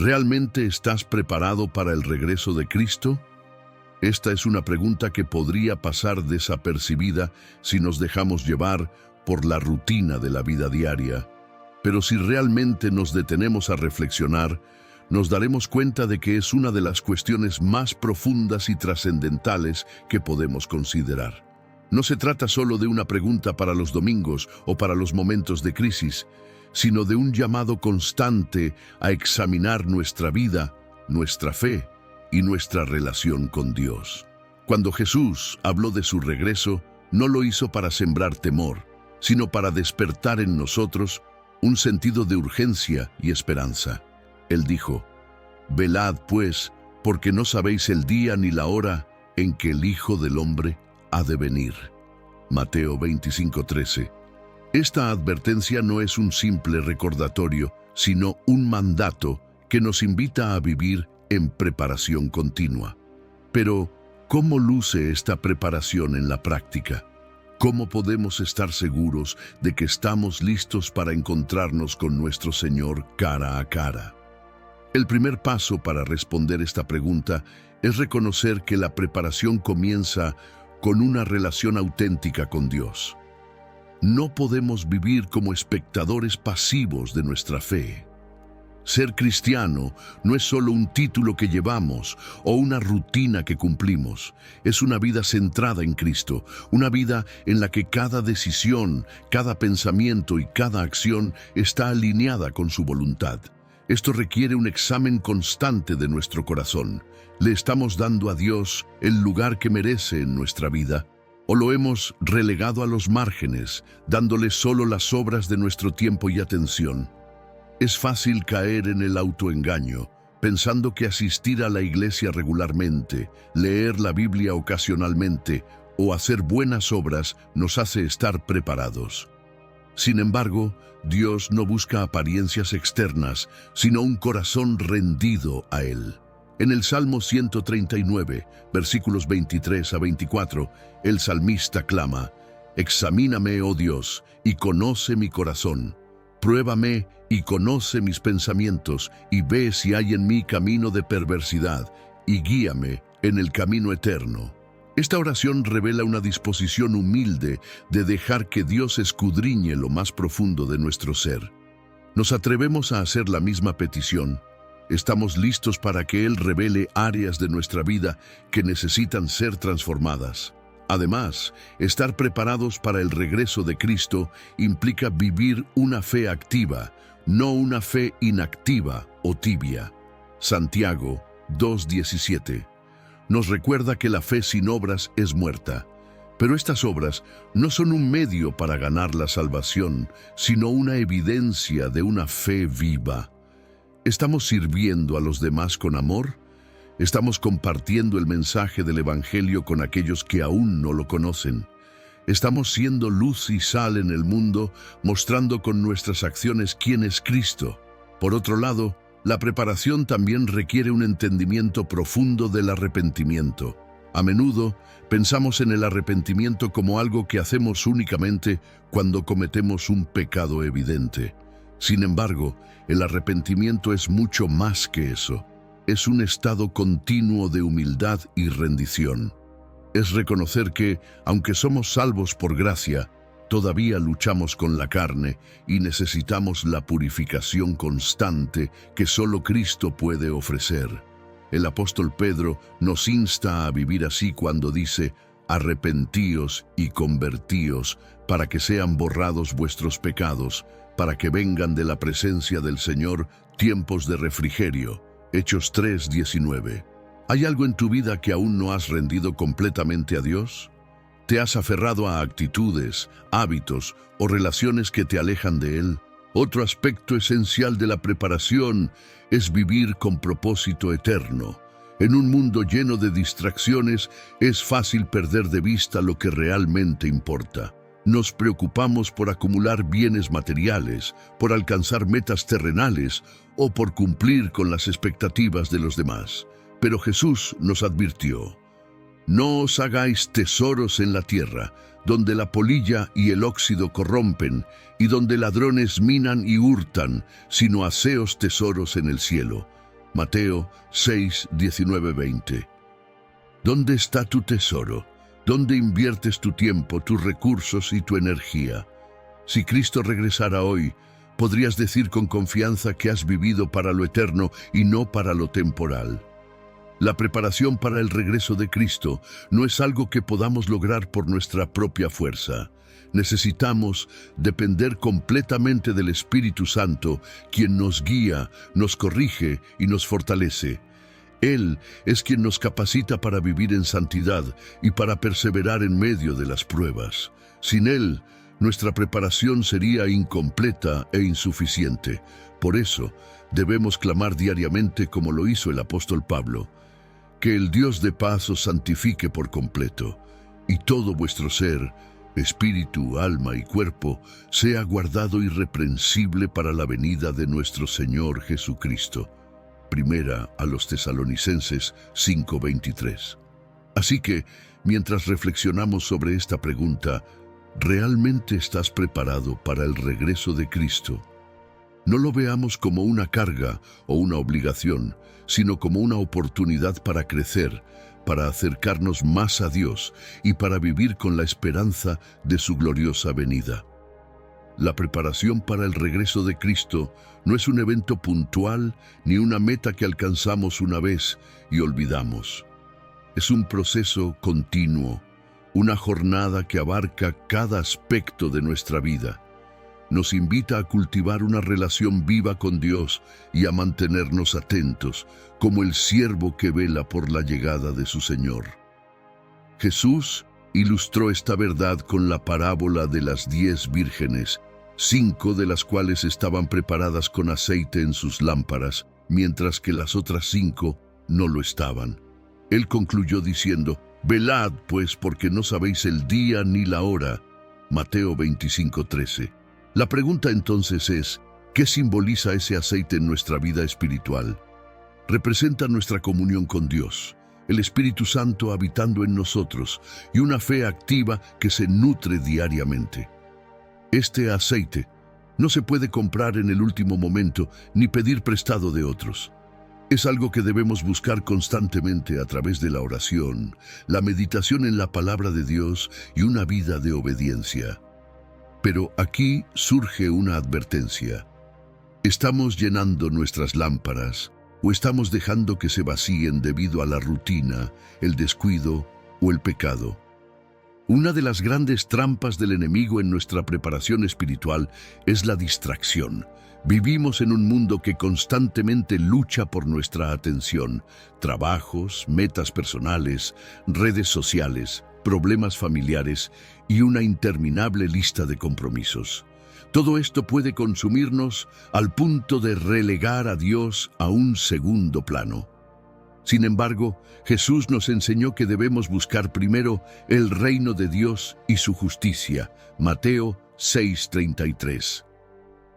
¿Realmente estás preparado para el regreso de Cristo? Esta es una pregunta que podría pasar desapercibida si nos dejamos llevar por la rutina de la vida diaria. Pero si realmente nos detenemos a reflexionar, nos daremos cuenta de que es una de las cuestiones más profundas y trascendentales que podemos considerar. No se trata solo de una pregunta para los domingos o para los momentos de crisis, sino de un llamado constante a examinar nuestra vida, nuestra fe y nuestra relación con Dios. Cuando Jesús habló de su regreso, no lo hizo para sembrar temor, sino para despertar en nosotros un sentido de urgencia y esperanza. Él dijo: «Velad, pues, porque no sabéis el día ni la hora en que el Hijo del Hombre ha de venir». Mateo 25:13. Esta advertencia no es un simple recordatorio, sino un mandato que nos invita a vivir en preparación continua. Pero, ¿cómo luce esta preparación en la práctica? ¿Cómo podemos estar seguros de que estamos listos para encontrarnos con nuestro Señor cara a cara? El primer paso para responder esta pregunta es reconocer que la preparación comienza con una relación auténtica con Dios. No podemos vivir como espectadores pasivos de nuestra fe. Ser cristiano no es solo un título que llevamos o una rutina que cumplimos. Es una vida centrada en Cristo, una vida en la que cada decisión, cada pensamiento y cada acción está alineada con su voluntad. Esto requiere un examen constante de nuestro corazón. ¿Le estamos dando a Dios el lugar que merece en nuestra vida? ¿O lo hemos relegado a los márgenes, dándole solo las obras de nuestro tiempo y atención? Es fácil caer en el autoengaño, pensando que asistir a la iglesia regularmente, leer la Biblia ocasionalmente o hacer buenas obras nos hace estar preparados. Sin embargo, Dios no busca apariencias externas, sino un corazón rendido a Él. En el Salmo 139, versículos 23 a 24, el salmista clama: «Examíname, oh Dios, y conoce mi corazón. Pruébame y conoce mis pensamientos, y ve si hay en mí camino de perversidad, y guíame en el camino eterno». Esta oración revela una disposición humilde de dejar que Dios escudriñe lo más profundo de nuestro ser. ¿Nos atrevemos a hacer la misma petición? ¿Estamos listos para que Él revele áreas de nuestra vida que necesitan ser transformadas? Además, estar preparados para el regreso de Cristo implica vivir una fe activa, no una fe inactiva o tibia. Santiago 2:17 nos recuerda que la fe sin obras es muerta. Pero estas obras no son un medio para ganar la salvación, sino una evidencia de una fe viva. ¿Estamos sirviendo a los demás con amor? ¿Estamos compartiendo el mensaje del Evangelio con aquellos que aún no lo conocen? ¿Estamos siendo luz y sal en el mundo, mostrando con nuestras acciones quién es Cristo? Por otro lado, la preparación también requiere un entendimiento profundo del arrepentimiento. A menudo pensamos en el arrepentimiento como algo que hacemos únicamente cuando cometemos un pecado evidente. Sin embargo, el arrepentimiento es mucho más que eso. Es un estado continuo de humildad y rendición. Es reconocer que, aunque somos salvos por gracia, todavía luchamos con la carne y necesitamos la purificación constante que solo Cristo puede ofrecer. El apóstol Pedro nos insta a vivir así cuando dice: «Arrepentíos y convertíos, para que sean borrados vuestros pecados, para que vengan de la presencia del Señor tiempos de refrigerio». Hechos 3:19. ¿Hay algo en tu vida que aún no has rendido completamente a Dios? ¿Te has aferrado a actitudes, hábitos o relaciones que te alejan de Él? Otro aspecto esencial de la preparación es vivir con propósito eterno. En un mundo lleno de distracciones, es fácil perder de vista lo que realmente importa. Nos preocupamos por acumular bienes materiales, por alcanzar metas terrenales o por cumplir con las expectativas de los demás. Pero Jesús nos advirtió: «No os hagáis tesoros en la tierra, donde la polilla y el óxido corrompen, y donde ladrones minan y hurtan, sino haceos tesoros en el cielo, Mateo 6, 19, 20. ¿Dónde está tu tesoro? ¿Dónde inviertes tu tiempo, tus recursos y tu energía? Si Cristo regresara hoy, podrías decir con confianza que has vivido para lo eterno y no para lo temporal. La preparación para el regreso de Cristo no es algo que podamos lograr por nuestra propia fuerza. Necesitamos depender completamente del Espíritu Santo, quien nos guía, nos corrige y nos fortalece. Él es quien nos capacita para vivir en santidad y para perseverar en medio de las pruebas. Sin Él, nuestra preparación sería incompleta e insuficiente. Por eso, debemos clamar diariamente como lo hizo el apóstol Pablo: que el Dios de paz os santifique por completo, y todo vuestro ser, espíritu, alma y cuerpo, sea guardado irreprensible para la venida de nuestro Señor Jesucristo. Primera a los Tesalonicenses 5:23. Así que, mientras reflexionamos sobre esta pregunta, ¿realmente estás preparado para el regreso de Cristo? No lo veamos como una carga o una obligación, sino como una oportunidad para crecer, para acercarnos más a Dios y para vivir con la esperanza de su gloriosa venida. La preparación para el regreso de Cristo no es un evento puntual ni una meta que alcanzamos una vez y olvidamos. Es un proceso continuo, una jornada que abarca cada aspecto de nuestra vida. Nos invita a cultivar una relación viva con Dios y a mantenernos atentos, como el siervo que vela por la llegada de su Señor. Jesús ilustró esta verdad con la parábola de las 10 vírgenes, 5 de las cuales estaban preparadas con aceite en sus lámparas, mientras que las otras 5 no lo estaban. Él concluyó diciendo: «Velad, pues, porque no sabéis el día ni la hora». Mateo 25:13. La pregunta entonces es: ¿qué simboliza ese aceite en nuestra vida espiritual? Representa nuestra comunión con Dios, el Espíritu Santo habitando en nosotros y una fe activa que se nutre diariamente. Este aceite no se puede comprar en el último momento ni pedir prestado de otros. Es algo que debemos buscar constantemente a través de la oración, la meditación en la palabra de Dios y una vida de obediencia. Pero aquí surge una advertencia. ¿Estamos llenando nuestras lámparas o estamos dejando que se vacíen debido a la rutina, el descuido o el pecado? Una de las grandes trampas del enemigo en nuestra preparación espiritual es la distracción. Vivimos en un mundo que constantemente lucha por nuestra atención: trabajos, metas personales, redes sociales, problemas familiares y una interminable lista de compromisos. Todo esto puede consumirnos al punto de relegar a Dios a un segundo plano. Sin embargo, Jesús nos enseñó que debemos buscar primero el reino de Dios y su justicia. Mateo 6:33.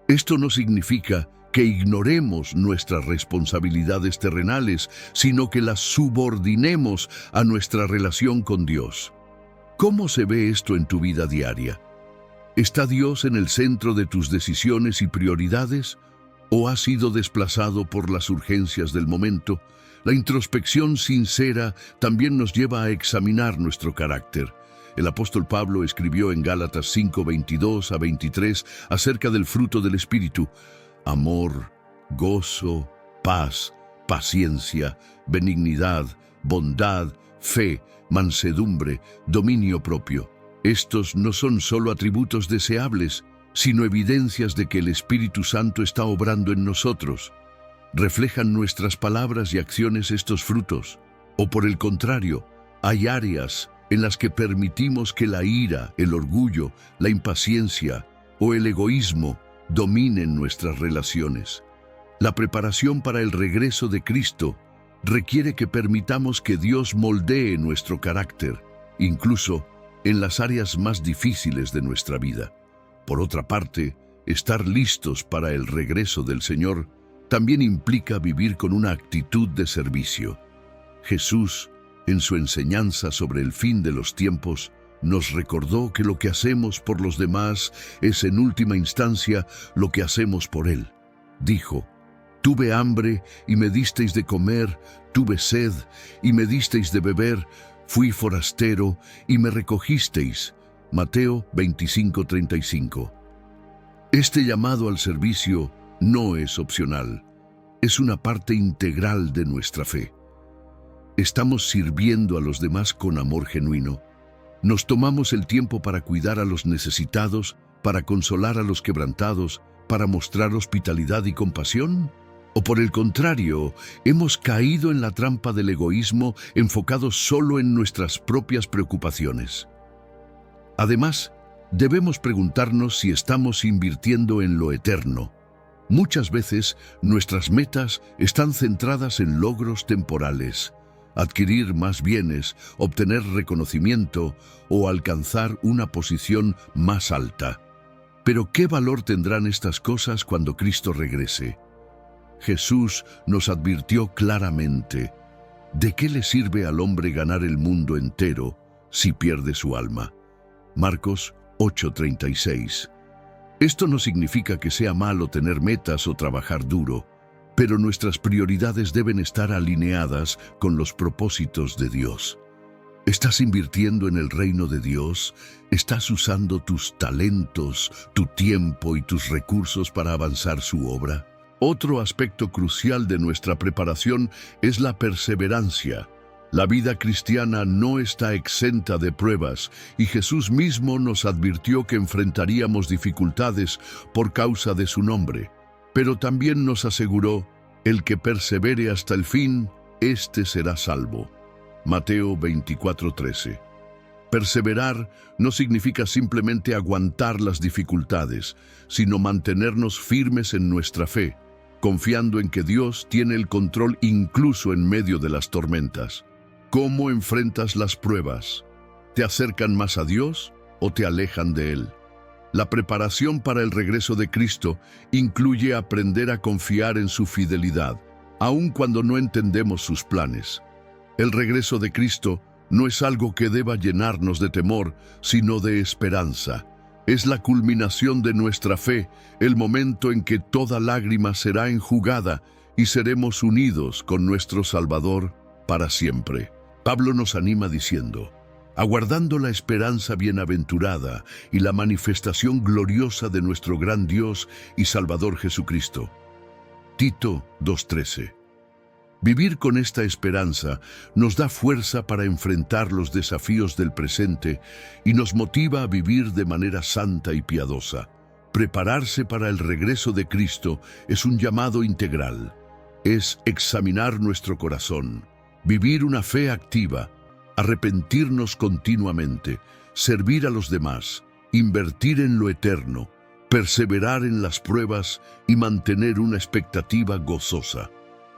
Esto no significa que ignoremos nuestras responsabilidades terrenales, sino que las subordinemos a nuestra relación con Dios. ¿Cómo se ve esto en tu vida diaria? ¿Está Dios en el centro de tus decisiones y prioridades? ¿O has sido desplazado por las urgencias del momento? La introspección sincera también nos lleva a examinar nuestro carácter. El apóstol Pablo escribió en Gálatas 5:22-23 acerca del fruto del Espíritu: amor, gozo, paz, paciencia, benignidad, bondad, fe, mansedumbre, dominio propio. Estos no son solo atributos deseables, sino evidencias de que el Espíritu Santo está obrando en nosotros. ¿Reflejan nuestras palabras y acciones estos frutos? ¿O por el contrario, hay áreas en las que permitimos que la ira, el orgullo, la impaciencia o el egoísmo dominen nuestras relaciones? La preparación para el regreso de Cristo requiere que permitamos que Dios moldee nuestro carácter, incluso en las áreas más difíciles de nuestra vida. Por otra parte, estar listos para el regreso del Señor también implica vivir con una actitud de servicio. Jesús, en su enseñanza sobre el fin de los tiempos, nos recordó que lo que hacemos por los demás es en última instancia lo que hacemos por Él. Dijo: Tuve hambre y me disteis de comer, tuve sed y me disteis de beber, fui forastero y me recogisteis. Mateo 25:35. Este llamado al servicio no es opcional, es una parte integral de nuestra fe. Estamos sirviendo a los demás con amor genuino. Nos tomamos el tiempo para cuidar a los necesitados, para consolar a los quebrantados, para mostrar hospitalidad y compasión. ¿O por el contrario, hemos caído en la trampa del egoísmo enfocados solo en nuestras propias preocupaciones? Además, debemos preguntarnos si estamos invirtiendo en lo eterno. Muchas veces, nuestras metas están centradas en logros temporales, adquirir más bienes, obtener reconocimiento o alcanzar una posición más alta. Pero ¿qué valor tendrán estas cosas cuando Cristo regrese? Jesús nos advirtió claramente: ¿de qué le sirve al hombre ganar el mundo entero si pierde su alma? Marcos 8:36. Esto no significa que sea malo tener metas o trabajar duro, pero nuestras prioridades deben estar alineadas con los propósitos de Dios. ¿Estás invirtiendo en el reino de Dios? ¿Estás usando tus talentos, tu tiempo y tus recursos para avanzar su obra? Otro aspecto crucial de nuestra preparación es la perseverancia. La vida cristiana no está exenta de pruebas, y Jesús mismo nos advirtió que enfrentaríamos dificultades por causa de su nombre. Pero también nos aseguró: el que persevere hasta el fin, éste será salvo. Mateo 24:13. Perseverar no significa simplemente aguantar las dificultades, sino mantenernos firmes en nuestra fe, confiando en que Dios tiene el control incluso en medio de las tormentas. ¿Cómo enfrentas las pruebas? ¿Te acercan más a Dios o te alejan de Él? La preparación para el regreso de Cristo incluye aprender a confiar en su fidelidad, aun cuando no entendemos sus planes. El regreso de Cristo no es algo que deba llenarnos de temor, sino de esperanza. Es la culminación de nuestra fe, el momento en que toda lágrima será enjugada y seremos unidos con nuestro Salvador para siempre. Pablo nos anima diciendo: aguardando la esperanza bienaventurada y la manifestación gloriosa de nuestro gran Dios y Salvador Jesucristo. Tito 2:13. Vivir con esta esperanza nos da fuerza para enfrentar los desafíos del presente y nos motiva a vivir de manera santa y piadosa. Prepararse para el regreso de Cristo es un llamado integral. Es examinar nuestro corazón, vivir una fe activa, arrepentirnos continuamente, servir a los demás, invertir en lo eterno, perseverar en las pruebas y mantener una expectativa gozosa.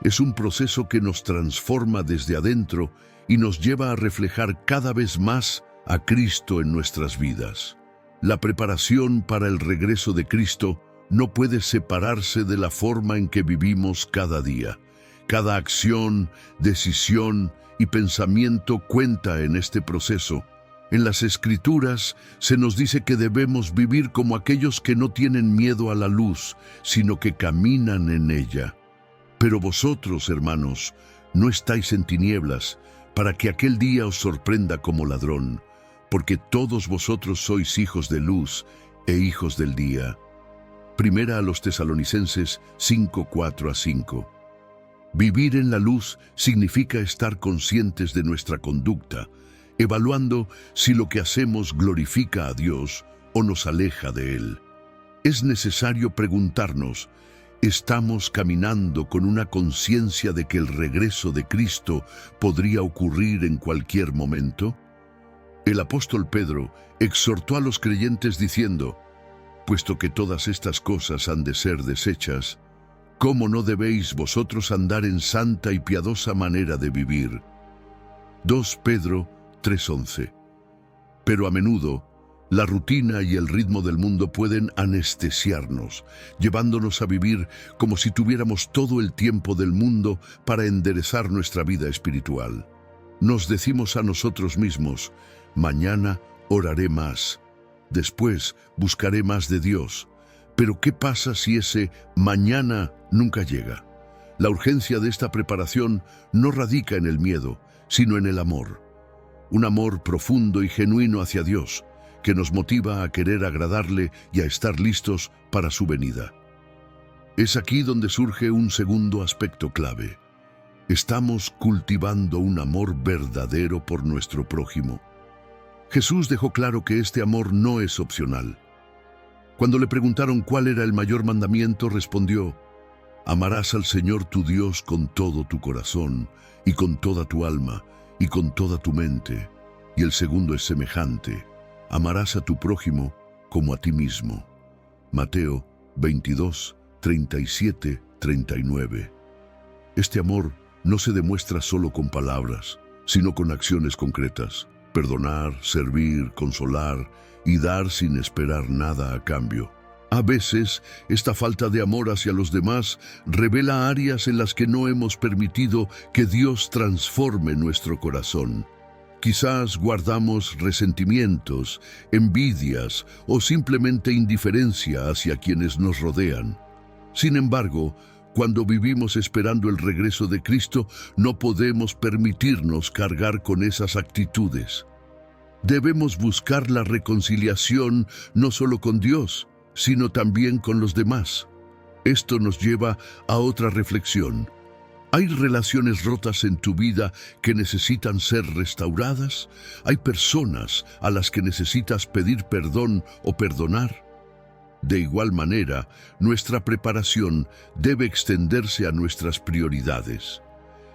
Es un proceso que nos transforma desde adentro y nos lleva a reflejar cada vez más a Cristo en nuestras vidas. La preparación para el regreso de Cristo no puede separarse de la forma en que vivimos cada día. Cada acción, decisión y pensamiento cuenta en este proceso. En las Escrituras se nos dice que debemos vivir como aquellos que no tienen miedo a la luz, sino que caminan en ella. Pero vosotros, hermanos, no estáis en tinieblas, para que aquel día os sorprenda como ladrón, porque todos vosotros sois hijos de luz e hijos del día. Primera a los Tesalonicenses 5:4-5. Vivir en la luz significa estar conscientes de nuestra conducta, evaluando si lo que hacemos glorifica a Dios o nos aleja de Él. Es necesario preguntarnos: ¿estamos caminando con una conciencia de que el regreso de Cristo podría ocurrir en cualquier momento? El apóstol Pedro exhortó a los creyentes diciendo: puesto que todas estas cosas han de ser deshechas, ¿cómo no debéis vosotros andar en santa y piadosa manera de vivir? 2 Pedro 3:11. Pero a menudo, la rutina y el ritmo del mundo pueden anestesiarnos, llevándonos a vivir como si tuviéramos todo el tiempo del mundo para enderezar nuestra vida espiritual. Nos decimos a nosotros mismos: mañana oraré más, después buscaré más de Dios. Pero ¿qué pasa si ese mañana nunca llega? La urgencia de esta preparación no radica en el miedo, sino en el amor. Un amor profundo y genuino hacia Dios, que nos motiva a querer agradarle y a estar listos para su venida. Es aquí donde surge un segundo aspecto clave. Estamos cultivando un amor verdadero por nuestro prójimo. Jesús dejó claro que este amor no es opcional. Cuando le preguntaron cuál era el mayor mandamiento, respondió: amarás al Señor tu Dios con todo tu corazón, y con toda tu alma, y con toda tu mente. Y el segundo es semejante: amarás a tu prójimo como a ti mismo. Mateo 22, 37, 39. Este amor no se demuestra solo con palabras, sino con acciones concretas. Perdonar, servir, consolar y dar sin esperar nada a cambio. A veces, esta falta de amor hacia los demás revela áreas en las que no hemos permitido que Dios transforme nuestro corazón. Quizás guardamos resentimientos, envidias o simplemente indiferencia hacia quienes nos rodean. Sin embargo, cuando vivimos esperando el regreso de Cristo, no podemos permitirnos cargar con esas actitudes. Debemos buscar la reconciliación no solo con Dios, sino también con los demás. Esto nos lleva a otra reflexión. ¿Hay relaciones rotas en tu vida que necesitan ser restauradas? ¿Hay personas a las que necesitas pedir perdón o perdonar? De igual manera, nuestra preparación debe extenderse a nuestras prioridades.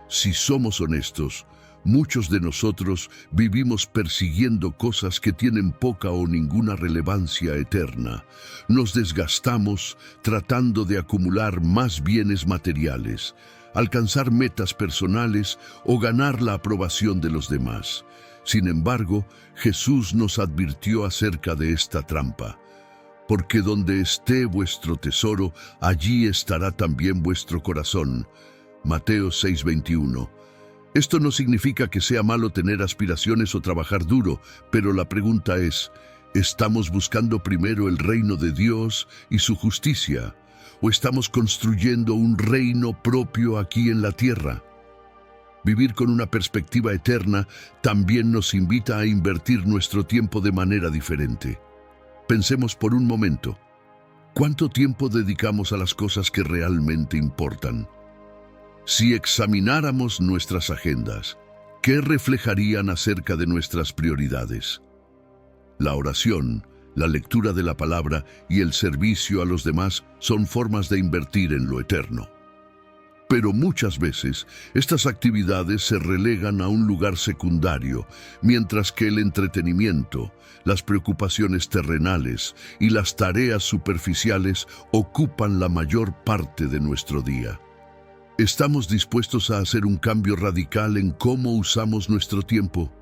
Si somos honestos, muchos de nosotros vivimos persiguiendo cosas que tienen poca o ninguna relevancia eterna. Nos desgastamos tratando de acumular más bienes materiales, alcanzar metas personales o ganar la aprobación de los demás. Sin embargo, Jesús nos advirtió acerca de esta trampa. Porque donde esté vuestro tesoro, allí estará también vuestro corazón. Mateo 6:21. Esto no significa que sea malo tener aspiraciones o trabajar duro, pero la pregunta es, ¿estamos buscando primero el reino de Dios y su justicia? ¿O estamos construyendo un reino propio aquí en la tierra? Vivir con una perspectiva eterna también nos invita a invertir nuestro tiempo de manera diferente. Pensemos por un momento, ¿cuánto tiempo dedicamos a las cosas que realmente importan? Si examináramos nuestras agendas, ¿qué reflejarían acerca de nuestras prioridades? La oración, la lectura de la palabra y el servicio a los demás son formas de invertir en lo eterno. Pero muchas veces, estas actividades se relegan a un lugar secundario, mientras que el entretenimiento, las preocupaciones terrenales y las tareas superficiales ocupan la mayor parte de nuestro día. ¿Estamos dispuestos a hacer un cambio radical en cómo usamos nuestro tiempo?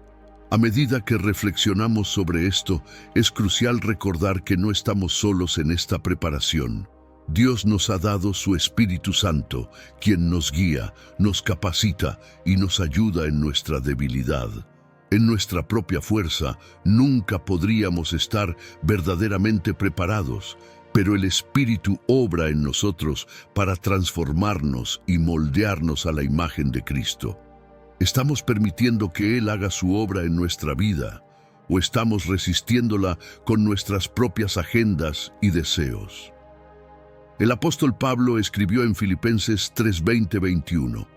A medida que reflexionamos sobre esto, es crucial recordar que no estamos solos en esta preparación. Dios nos ha dado su Espíritu Santo, quien nos guía, nos capacita y nos ayuda en nuestra debilidad. En nuestra propia fuerza, nunca podríamos estar verdaderamente preparados, pero el Espíritu obra en nosotros para transformarnos y moldearnos a la imagen de Cristo. ¿Estamos permitiendo que Él haga su obra en nuestra vida, o estamos resistiéndola con nuestras propias agendas y deseos? El apóstol Pablo escribió en Filipenses 3:20-21,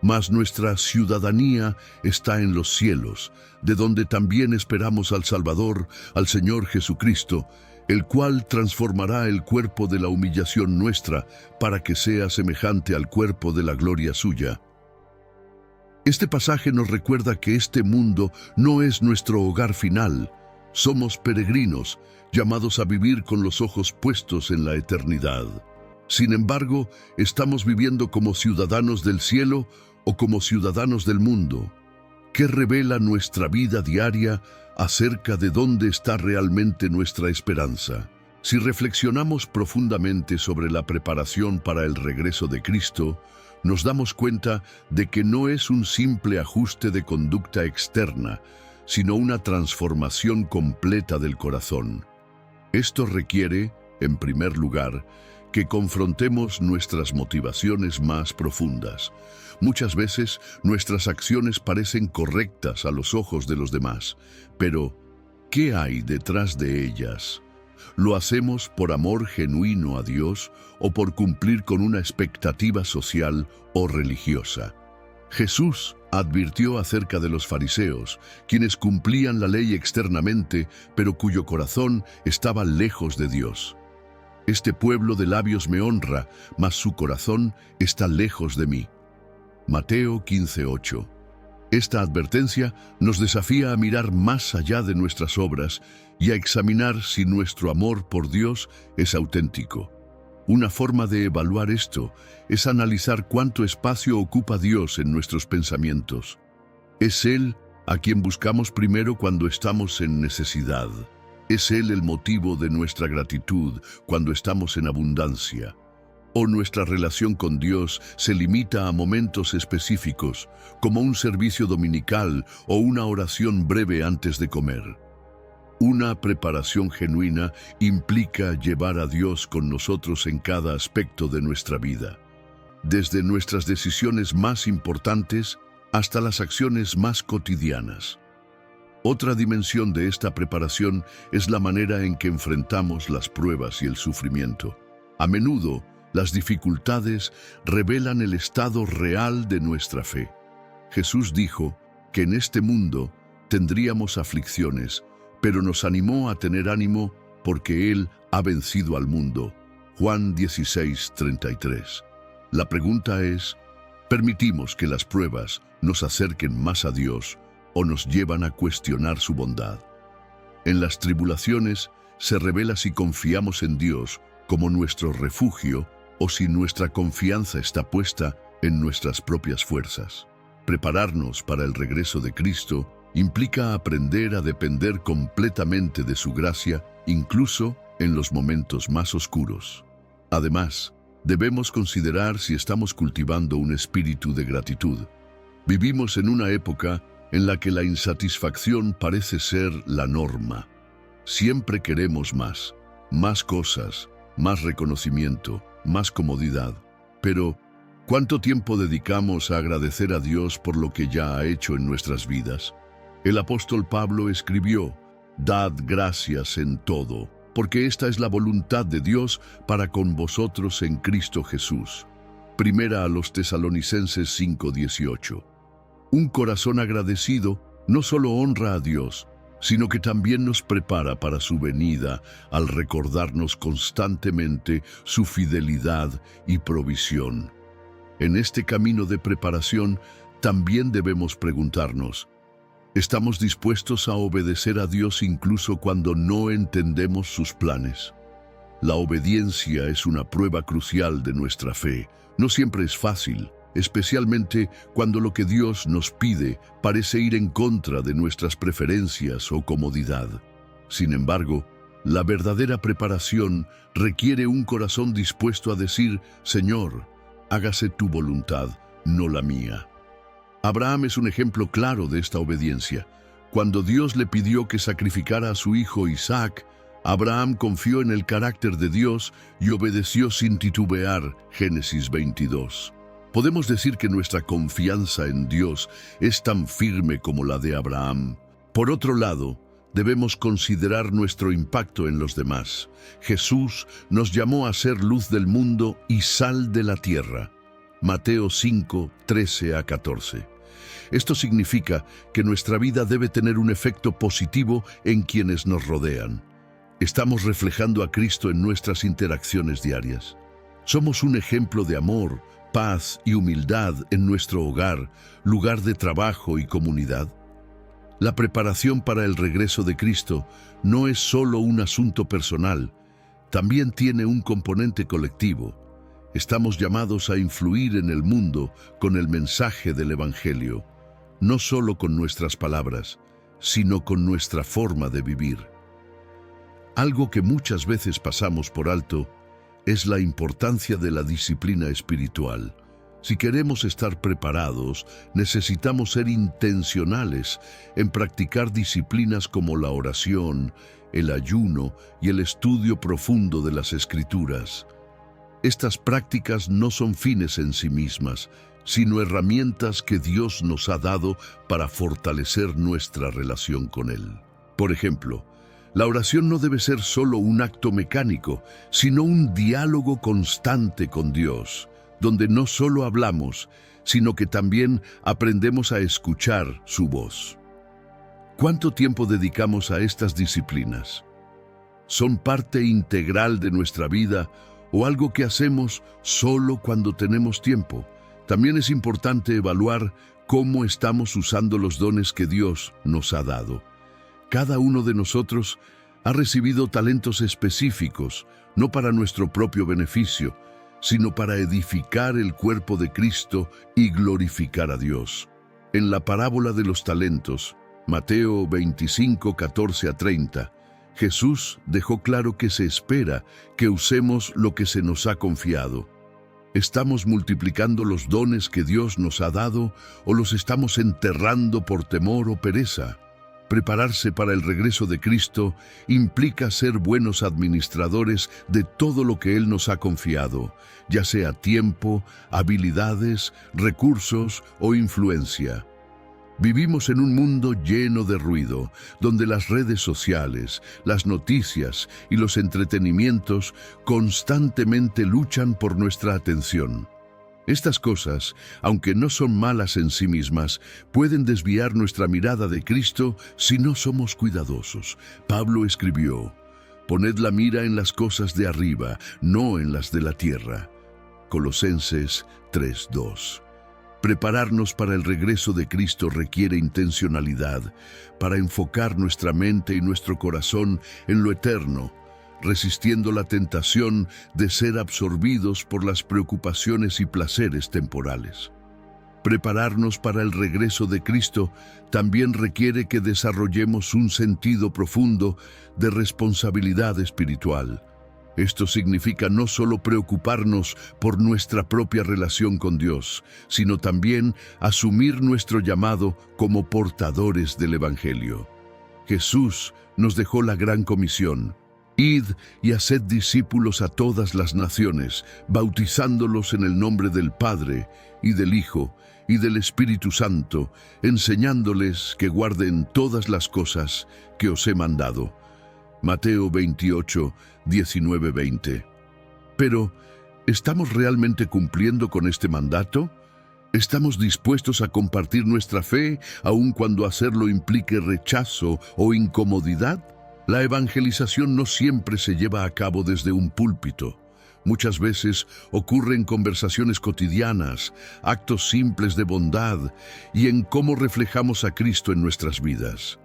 «Mas nuestra ciudadanía está en los cielos, de donde también esperamos al Salvador, al Señor Jesucristo, el cual transformará el cuerpo de la humillación nuestra para que sea semejante al cuerpo de la gloria suya». Este pasaje nos recuerda que este mundo no es nuestro hogar final. Somos peregrinos, llamados a vivir con los ojos puestos en la eternidad. Sin embargo, ¿estamos viviendo como ciudadanos del cielo o como ciudadanos del mundo? ¿Qué revela nuestra vida diaria acerca de dónde está realmente nuestra esperanza? Si reflexionamos profundamente sobre la preparación para el regreso de Cristo, nos damos cuenta de que no es un simple ajuste de conducta externa, sino una transformación completa del corazón. Esto requiere, en primer lugar, que confrontemos nuestras motivaciones más profundas. Muchas veces nuestras acciones parecen correctas a los ojos de los demás, pero ¿qué hay detrás de ellas? ¿Lo hacemos por amor genuino a Dios o por cumplir con una expectativa social o religiosa? Jesús advirtió acerca de los fariseos, quienes cumplían la ley externamente, pero cuyo corazón estaba lejos de Dios. Este pueblo de labios me honra, mas su corazón está lejos de mí. Mateo 15:8. Esta advertencia nos desafía a mirar más allá de nuestras obras y a examinar si nuestro amor por Dios es auténtico. Una forma de evaluar esto es analizar cuánto espacio ocupa Dios en nuestros pensamientos. ¿Es Él a quien buscamos primero cuando estamos en necesidad? ¿Es Él el motivo de nuestra gratitud cuando estamos en abundancia? ¿O nuestra relación con Dios se limita a momentos específicos, como un servicio dominical o una oración breve antes de comer? Una preparación genuina implica llevar a Dios con nosotros en cada aspecto de nuestra vida, desde nuestras decisiones más importantes hasta las acciones más cotidianas. Otra dimensión de esta preparación es la manera en que enfrentamos las pruebas y el sufrimiento. A menudo, las dificultades revelan el estado real de nuestra fe. Jesús dijo que en este mundo tendríamos aflicciones, pero nos animó a tener ánimo porque Él ha vencido al mundo. Juan 16:33. La pregunta es, ¿permitimos que las pruebas nos acerquen más a Dios o nos llevan a cuestionar su bondad? En las tribulaciones se revela si confiamos en Dios como nuestro refugio o si nuestra confianza está puesta en nuestras propias fuerzas. Prepararnos para el regreso de Cristo implica aprender a depender completamente de su gracia, incluso en los momentos más oscuros. Además, debemos considerar si estamos cultivando un espíritu de gratitud. Vivimos en una época en la que la insatisfacción parece ser la norma. Siempre queremos más cosas, más reconocimiento, más comodidad. Pero, ¿cuánto tiempo dedicamos a agradecer a Dios por lo que ya ha hecho en nuestras vidas? El apóstol Pablo escribió, «Dad gracias en todo, porque esta es la voluntad de Dios para con vosotros en Cristo Jesús». Primera a los Tesalonicenses 5:18. Un corazón agradecido no solo honra a Dios, sino que también nos prepara para su venida al recordarnos constantemente su fidelidad y provisión. En este camino de preparación también debemos preguntarnos, ¿estamos dispuestos a obedecer a Dios incluso cuando no entendemos sus planes? La obediencia es una prueba crucial de nuestra fe. No siempre es fácil, especialmente cuando lo que Dios nos pide parece ir en contra de nuestras preferencias o comodidad. Sin embargo, la verdadera preparación requiere un corazón dispuesto a decir, «Señor, hágase tu voluntad, no la mía». Abraham es un ejemplo claro de esta obediencia. Cuando Dios le pidió que sacrificara a su hijo Isaac, Abraham confió en el carácter de Dios y obedeció sin titubear. Génesis 22. Podemos decir que nuestra confianza en Dios es tan firme como la de Abraham. Por otro lado, debemos considerar nuestro impacto en los demás. Jesús nos llamó a ser luz del mundo y sal de la tierra. Mateo 5:13-14. Esto significa que nuestra vida debe tener un efecto positivo en quienes nos rodean. Estamos reflejando a Cristo en nuestras interacciones diarias. Somos un ejemplo de amor, paz y humildad en nuestro hogar, lugar de trabajo y comunidad. La preparación para el regreso de Cristo no es solo un asunto personal, también tiene un componente colectivo. Estamos llamados a influir en el mundo con el mensaje del Evangelio, no solo con nuestras palabras, sino con nuestra forma de vivir. Algo que muchas veces pasamos por alto es la importancia de la disciplina espiritual. Si queremos estar preparados, necesitamos ser intencionales en practicar disciplinas como la oración, el ayuno y el estudio profundo de las Escrituras. Estas prácticas no son fines en sí mismas, sino herramientas que Dios nos ha dado para fortalecer nuestra relación con Él. Por ejemplo, la oración no debe ser solo un acto mecánico, sino un diálogo constante con Dios, donde no solo hablamos, sino que también aprendemos a escuchar su voz. ¿Cuánto tiempo dedicamos a estas disciplinas? ¿Son parte integral de nuestra vida o algo que hacemos solo cuando tenemos tiempo? También es importante evaluar cómo estamos usando los dones que Dios nos ha dado. Cada uno de nosotros ha recibido talentos específicos, no para nuestro propio beneficio, sino para edificar el cuerpo de Cristo y glorificar a Dios. En la parábola de los talentos, Mateo 25, 14 a 30, Jesús dejó claro que se espera que usemos lo que se nos ha confiado. ¿Estamos multiplicando los dones que Dios nos ha dado o los estamos enterrando por temor o pereza? Prepararse para el regreso de Cristo implica ser buenos administradores de todo lo que Él nos ha confiado, ya sea tiempo, habilidades, recursos o influencia. Vivimos en un mundo lleno de ruido, donde las redes sociales, las noticias y los entretenimientos constantemente luchan por nuestra atención. Estas cosas, aunque no son malas en sí mismas, pueden desviar nuestra mirada de Cristo si no somos cuidadosos. Pablo escribió: «Poned la mira en las cosas de arriba, no en las de la tierra». Colosenses 3:2. Prepararnos para el regreso de Cristo requiere intencionalidad, para enfocar nuestra mente y nuestro corazón en lo eterno, resistiendo la tentación de ser absorbidos por las preocupaciones y placeres temporales. Prepararnos para el regreso de Cristo también requiere que desarrollemos un sentido profundo de responsabilidad espiritual. Esto significa no solo preocuparnos por nuestra propia relación con Dios, sino también asumir nuestro llamado como portadores del Evangelio. Jesús nos dejó la gran comisión: «Id y haced discípulos a todas las naciones, bautizándolos en el nombre del Padre, y del Hijo, y del Espíritu Santo, enseñándoles que guarden todas las cosas que os he mandado». Mateo 28, 19-20. Pero, ¿estamos realmente cumpliendo con este mandato? ¿Estamos dispuestos a compartir nuestra fe, aun cuando hacerlo implique rechazo o incomodidad? La evangelización no siempre se lleva a cabo desde un púlpito. Muchas veces ocurren conversaciones cotidianas, actos simples de bondad y en cómo reflejamos a Cristo en nuestras vidas.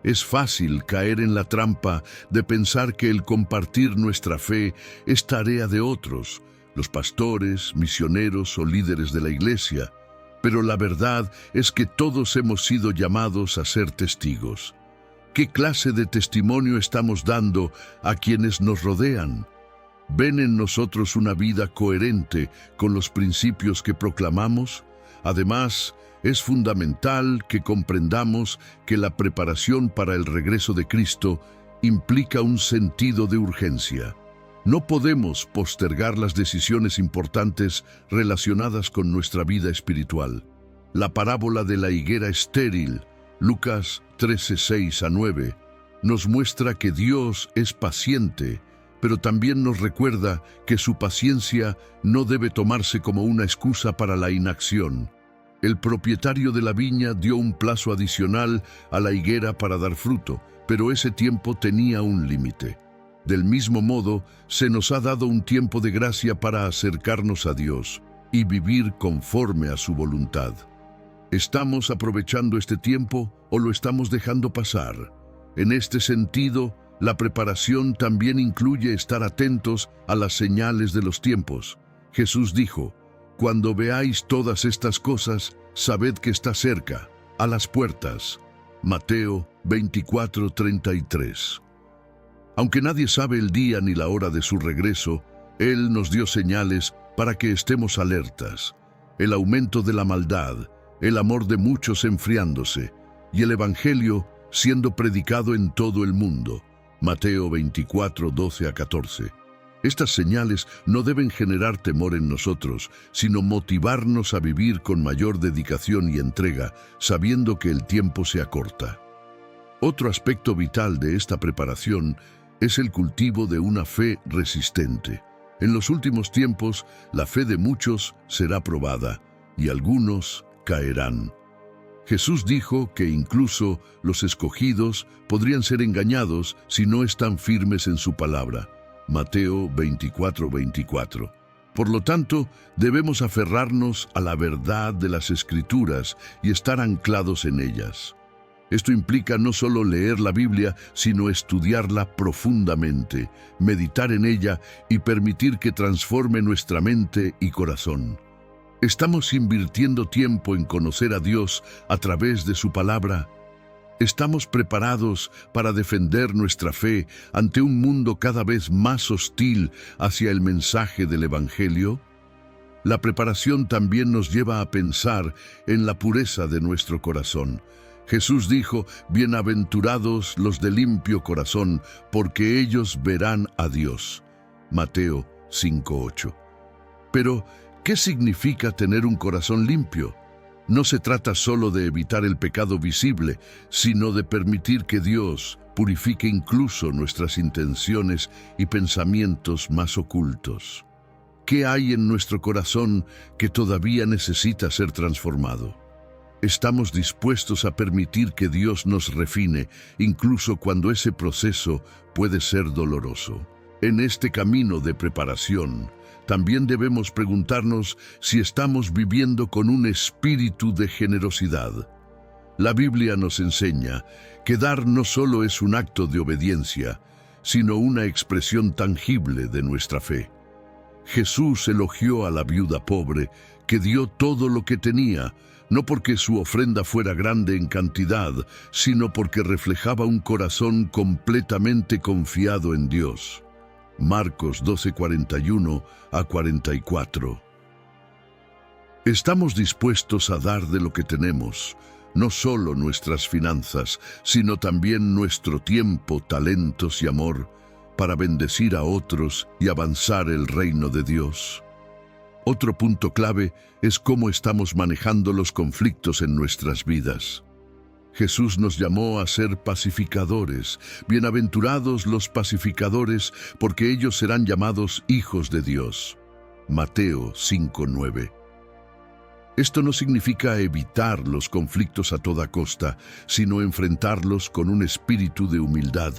Es fácil caer en la trampa de pensar que el compartir nuestra fe es tarea de otros, los pastores, misioneros o líderes de la iglesia, pero la verdad es que todos hemos sido llamados a ser testigos. ¿Qué clase de testimonio estamos dando a quienes nos rodean? ¿Ven en nosotros una vida coherente con los principios que proclamamos? Además, es fundamental que comprendamos que la preparación para el regreso de Cristo implica un sentido de urgencia. No podemos postergar las decisiones importantes relacionadas con nuestra vida espiritual. La parábola de la higuera estéril, Lucas 13:6-9, nos muestra que Dios es paciente, pero también nos recuerda que su paciencia no debe tomarse como una excusa para la inacción. El propietario de la viña dio un plazo adicional a la higuera para dar fruto, pero ese tiempo tenía un límite. Del mismo modo, se nos ha dado un tiempo de gracia para acercarnos a Dios y vivir conforme a su voluntad. ¿Estamos aprovechando este tiempo o lo estamos dejando pasar? En este sentido, la preparación también incluye estar atentos a las señales de los tiempos. Jesús dijo: «Cuando veáis todas estas cosas, sabed que está cerca, a las puertas». Mateo 24:33. Aunque nadie sabe el día ni la hora de su regreso, Él nos dio señales para que estemos alertas. El aumento de la maldad, el amor de muchos enfriándose y el Evangelio siendo predicado en todo el mundo. Mateo 24:12-14. Estas señales no deben generar temor en nosotros, sino motivarnos a vivir con mayor dedicación y entrega, sabiendo que el tiempo se acorta. Otro aspecto vital de esta preparación es el cultivo de una fe resistente. En los últimos tiempos, la fe de muchos será probada, y algunos caerán. Jesús dijo que incluso los escogidos podrían ser engañados si no están firmes en su palabra. Mateo 24:24. Por lo tanto, debemos aferrarnos a la verdad de las Escrituras y estar anclados en ellas. Esto implica no solo leer la Biblia, sino estudiarla profundamente, meditar en ella y permitir que transforme nuestra mente y corazón. ¿Estamos invirtiendo tiempo en conocer a Dios a través de su palabra? ¿Estamos preparados para defender nuestra fe ante un mundo cada vez más hostil hacia el mensaje del Evangelio? La preparación también nos lleva a pensar en la pureza de nuestro corazón. Jesús dijo: «Bienaventurados los de limpio corazón, porque ellos verán a Dios». Mateo 5:8. Pero, ¿qué significa tener un corazón limpio? No se trata solo de evitar el pecado visible, sino de permitir que Dios purifique incluso nuestras intenciones y pensamientos más ocultos. ¿Qué hay en nuestro corazón que todavía necesita ser transformado? ¿Estamos dispuestos a permitir que Dios nos refine, incluso cuando ese proceso puede ser doloroso? En este camino de preparación, también debemos preguntarnos si estamos viviendo con un espíritu de generosidad. La Biblia nos enseña que dar no solo es un acto de obediencia, sino una expresión tangible de nuestra fe. Jesús elogió a la viuda pobre que dio todo lo que tenía, no porque su ofrenda fuera grande en cantidad, sino porque reflejaba un corazón completamente confiado en Dios. Marcos 12:41-44. Estamos dispuestos a dar de lo que tenemos, no solo nuestras finanzas, sino también nuestro tiempo, talentos y amor, para bendecir a otros y avanzar el reino de Dios. Otro punto clave es cómo estamos manejando los conflictos en nuestras vidas. Jesús nos llamó a ser pacificadores. Bienaventurados los pacificadores, porque ellos serán llamados hijos de Dios. Mateo 5:9. Esto no significa evitar los conflictos a toda costa, sino enfrentarlos con un espíritu de humildad,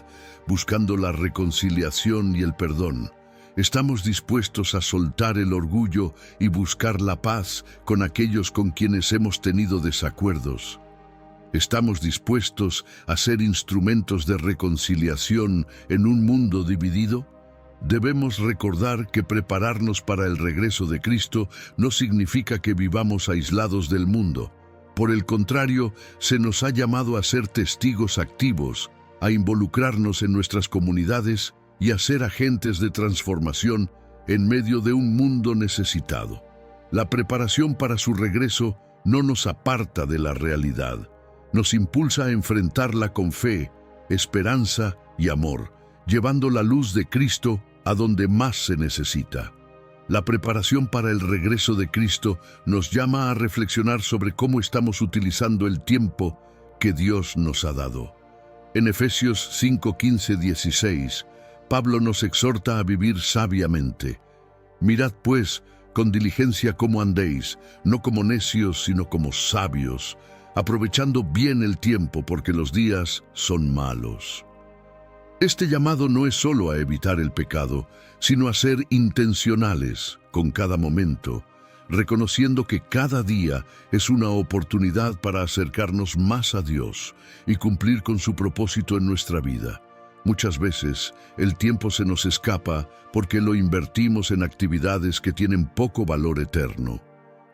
buscando la reconciliación y el perdón. Estamos dispuestos a soltar el orgullo y buscar la paz con aquellos con quienes hemos tenido desacuerdos. ¿Estamos dispuestos a ser instrumentos de reconciliación en un mundo dividido? Debemos recordar que prepararnos para el regreso de Cristo no significa que vivamos aislados del mundo. Por el contrario, se nos ha llamado a ser testigos activos, a involucrarnos en nuestras comunidades y a ser agentes de transformación en medio de un mundo necesitado. La preparación para su regreso no nos aparta de la realidad. Nos impulsa a enfrentarla con fe, esperanza y amor, llevando la luz de Cristo a donde más se necesita. La preparación para el regreso de Cristo nos llama a reflexionar sobre cómo estamos utilizando el tiempo que Dios nos ha dado. En Efesios 5:15-16, Pablo nos exhorta a vivir sabiamente. Mirad pues con diligencia cómo andéis, no como necios, sino como sabios, aprovechando bien el tiempo porque los días son malos. Este llamado no es solo a evitar el pecado, sino a ser intencionales con cada momento, reconociendo que cada día es una oportunidad para acercarnos más a Dios y cumplir con su propósito en nuestra vida. Muchas veces el tiempo se nos escapa porque lo invertimos en actividades que tienen poco valor eterno.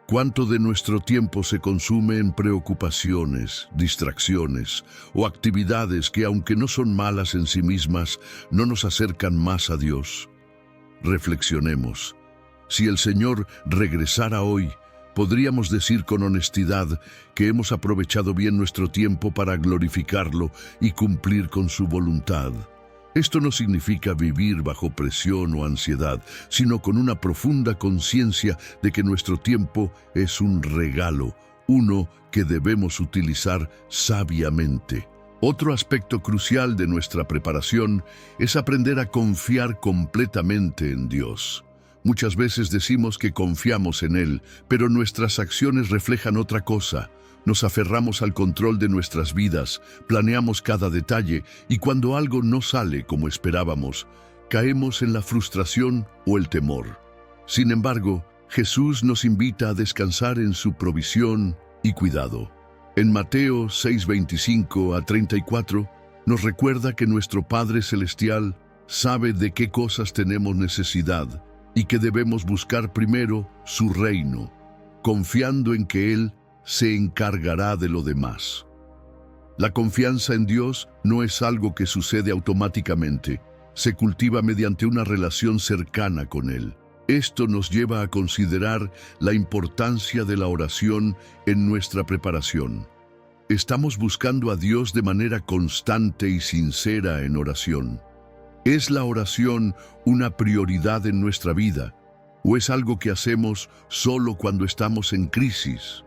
¿Cuánto de nuestro tiempo se consume en preocupaciones, distracciones o actividades que, aunque no son malas en sí mismas, no nos acercan más a Dios? Reflexionemos. Si el Señor regresara hoy, podríamos decir con honestidad que hemos aprovechado bien nuestro tiempo para glorificarlo y cumplir con su voluntad. Esto no significa vivir bajo presión o ansiedad, sino con una profunda conciencia de que nuestro tiempo es un regalo, uno que debemos utilizar sabiamente. Otro aspecto crucial de nuestra preparación es aprender a confiar completamente en Dios. Muchas veces decimos que confiamos en Él, pero nuestras acciones reflejan otra cosa. Nos aferramos al control de nuestras vidas, planeamos cada detalle y cuando algo no sale como esperábamos, caemos en la frustración o el temor. Sin embargo, Jesús nos invita a descansar en su provisión y cuidado. En Mateo 6:25-34 nos recuerda que nuestro Padre Celestial sabe de qué cosas tenemos necesidad y que debemos buscar primero su reino, confiando en que Él se encargará de lo demás. La confianza en Dios no es algo que sucede automáticamente, se cultiva mediante una relación cercana con Él. Esto nos lleva a considerar la importancia de la oración en nuestra preparación. Estamos buscando a Dios de manera constante y sincera en oración. ¿Es la oración una prioridad en nuestra vida o es algo que hacemos solo cuando estamos en crisis?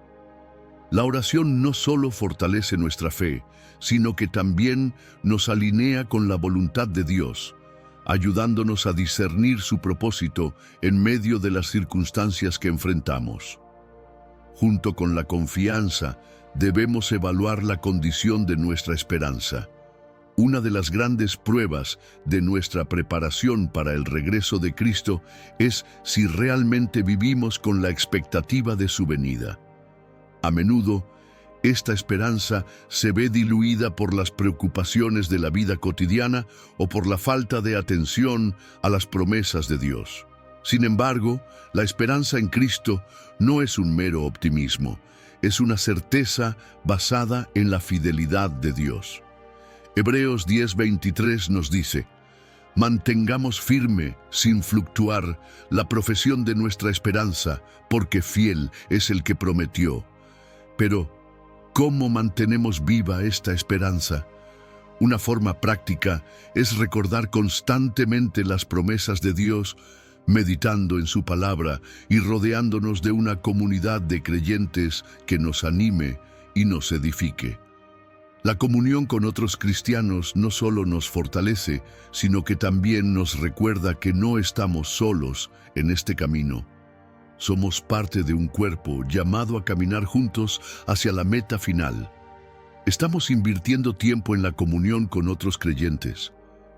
La oración no solo fortalece nuestra fe, sino que también nos alinea con la voluntad de Dios, ayudándonos a discernir su propósito en medio de las circunstancias que enfrentamos. Junto con la confianza, debemos evaluar la condición de nuestra esperanza. Una de las grandes pruebas de nuestra preparación para el regreso de Cristo es si realmente vivimos con la expectativa de su venida. A menudo, esta esperanza se ve diluida por las preocupaciones de la vida cotidiana o por la falta de atención a las promesas de Dios. Sin embargo, la esperanza en Cristo no es un mero optimismo, es una certeza basada en la fidelidad de Dios. Hebreos 10:23 nos dice: mantengamos firme, sin fluctuar, la profesión de nuestra esperanza, porque fiel es el que prometió. Pero, ¿cómo mantenemos viva esta esperanza? Una forma práctica es recordar constantemente las promesas de Dios, meditando en su palabra y rodeándonos de una comunidad de creyentes que nos anime y nos edifique. La comunión con otros cristianos no solo nos fortalece, sino que también nos recuerda que no estamos solos en este camino. Somos parte de un cuerpo llamado a caminar juntos hacia la meta final. Estamos invirtiendo tiempo en la comunión con otros creyentes.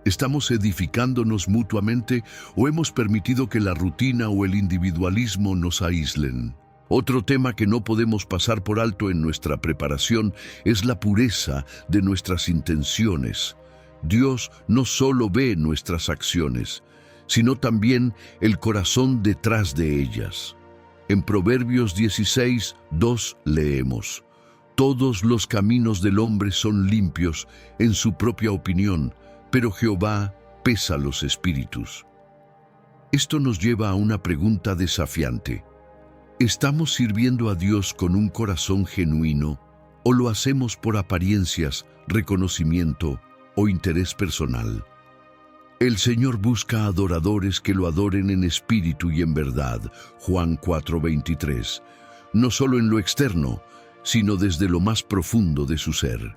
¿Estamos edificándonos mutuamente o hemos permitido que la rutina o el individualismo nos aíslen? Otro tema que no podemos pasar por alto en nuestra preparación es la pureza de nuestras intenciones. Dios no solo ve nuestras acciones, sino también el corazón detrás de ellas. En Proverbios 16:2 leemos: todos los caminos del hombre son limpios en su propia opinión, pero Jehová pesa los espíritus. Esto nos lleva a una pregunta desafiante. ¿Estamos sirviendo a Dios con un corazón genuino o lo hacemos por apariencias, reconocimiento o interés personal? El Señor busca adoradores que lo adoren en espíritu y en verdad, Juan 4:23, no solo en lo externo, sino desde lo más profundo de su ser.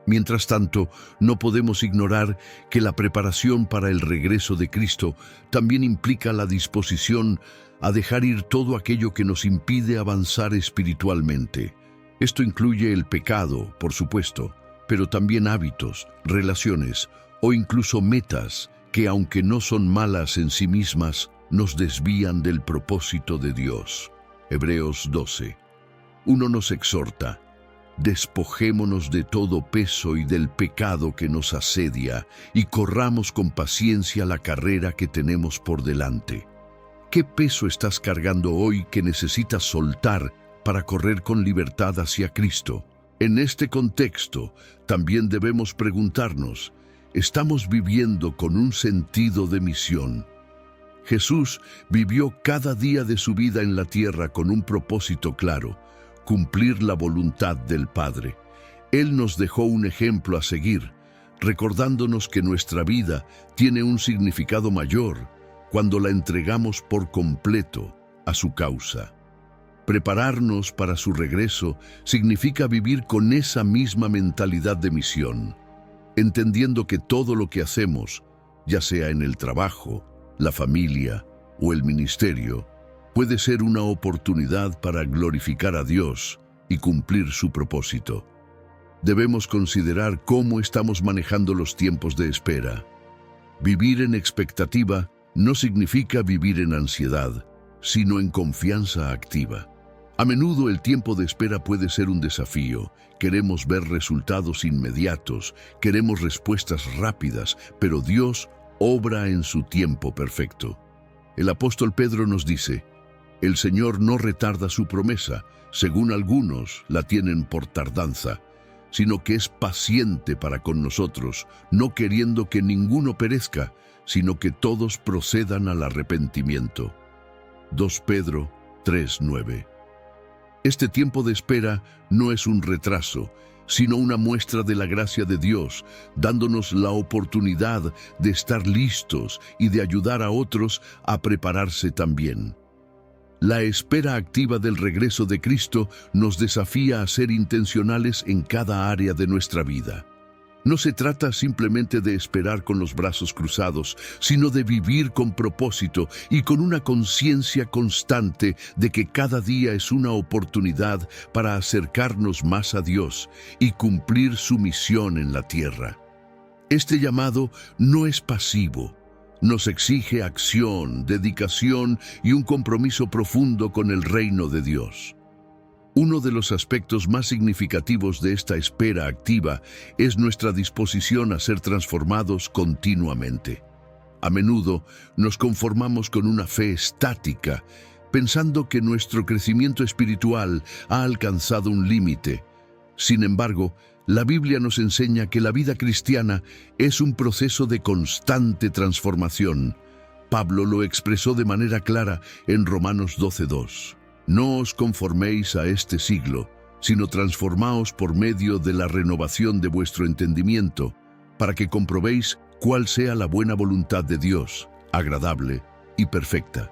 Mientras tanto, no podemos ignorar que la preparación para el regreso de Cristo también implica la disposición a dejar ir todo aquello que nos impide avanzar espiritualmente. Esto incluye el pecado, por supuesto, pero también hábitos, relaciones o incluso metas que, aunque no son malas en sí mismas, nos desvían del propósito de Dios. Hebreos 12. Uno nos exhorta: despojémonos de todo peso y del pecado que nos asedia y corramos con paciencia la carrera que tenemos por delante. ¿Qué peso estás cargando hoy que necesitas soltar para correr con libertad hacia Cristo? En este contexto, también debemos preguntarnos: ¿estamos viviendo con un sentido de misión? Jesús vivió cada día de su vida en la tierra con un propósito claro: cumplir la voluntad del Padre. Él nos dejó un ejemplo a seguir, recordándonos que nuestra vida tiene un significado mayor cuando la entregamos por completo a su causa. Prepararnos para su regreso significa vivir con esa misma mentalidad de misión, entendiendo que todo lo que hacemos, ya sea en el trabajo, la familia o el ministerio, puede ser una oportunidad para glorificar a Dios y cumplir su propósito. Debemos considerar cómo estamos manejando los tiempos de espera. Vivir en expectativa no significa vivir en ansiedad, sino en confianza activa. A menudo el tiempo de espera puede ser un desafío. Queremos ver resultados inmediatos, queremos respuestas rápidas, pero Dios obra en su tiempo perfecto. El apóstol Pedro nos dice: el Señor no retarda su promesa, según algunos la tienen por tardanza, sino que es paciente para con nosotros, no queriendo que ninguno perezca, sino que todos procedan al arrepentimiento. 2 Pedro 3:9. Este tiempo de espera no es un retraso, sino una muestra de la gracia de Dios, dándonos la oportunidad de estar listos y de ayudar a otros a prepararse también. La espera activa del regreso de Cristo nos desafía a ser intencionales en cada área de nuestra vida. No se trata simplemente de esperar con los brazos cruzados, sino de vivir con propósito y con una conciencia constante de que cada día es una oportunidad para acercarnos más a Dios y cumplir su misión en la tierra. Este llamado no es pasivo. Nos exige acción, dedicación y un compromiso profundo con el reino de Dios. Uno de los aspectos más significativos de esta espera activa es nuestra disposición a ser transformados continuamente. A menudo nos conformamos con una fe estática, pensando que nuestro crecimiento espiritual ha alcanzado un límite. Sin embargo, la Biblia nos enseña que la vida cristiana es un proceso de constante transformación. Pablo lo expresó de manera clara en Romanos 12:2. No os conforméis a este siglo, sino transformaos por medio de la renovación de vuestro entendimiento, para que comprobéis cuál sea la buena voluntad de Dios, agradable y perfecta.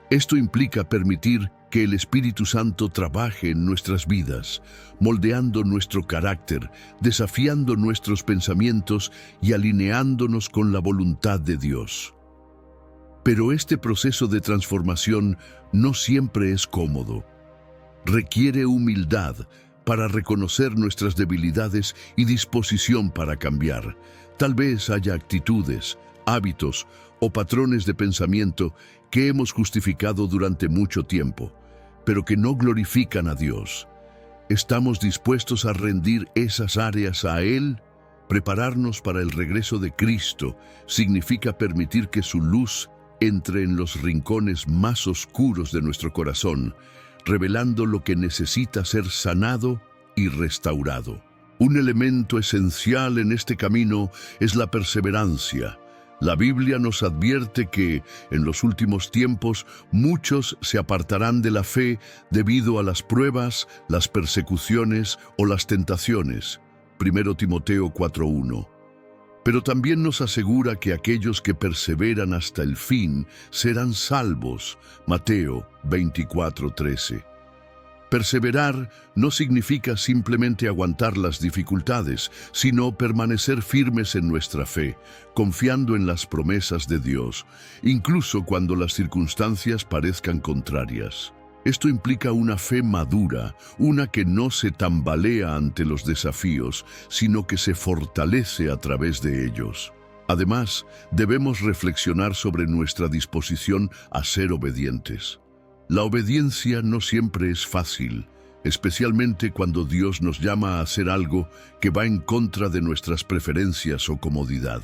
Esto implica permitir que el Espíritu Santo trabaje en nuestras vidas, moldeando nuestro carácter, desafiando nuestros pensamientos y alineándonos con la voluntad de Dios. Pero este proceso de transformación no siempre es cómodo. Requiere humildad para reconocer nuestras debilidades y disposición para cambiar. Tal vez haya actitudes, hábitos o patrones de pensamiento que hemos justificado durante mucho tiempo, pero que no glorifican a Dios. ¿Estamos dispuestos a rendir esas áreas a Él? Prepararnos para el regreso de Cristo significa permitir que su luz entre en los rincones más oscuros de nuestro corazón, revelando lo que necesita ser sanado y restaurado. Un elemento esencial en este camino es la perseverancia. La Biblia nos advierte que, en los últimos tiempos, muchos se apartarán de la fe debido a las pruebas, las persecuciones o las tentaciones. 1 Timoteo 4:1. Pero también nos asegura que aquellos que perseveran hasta el fin serán salvos. Mateo 24:13. Perseverar no significa simplemente aguantar las dificultades, sino permanecer firmes en nuestra fe, confiando en las promesas de Dios, incluso cuando las circunstancias parezcan contrarias. Esto implica una fe madura, una que no se tambalea ante los desafíos, sino que se fortalece a través de ellos. Además, debemos reflexionar sobre nuestra disposición a ser obedientes. La obediencia no siempre es fácil, especialmente cuando Dios nos llama a hacer algo que va en contra de nuestras preferencias o comodidad.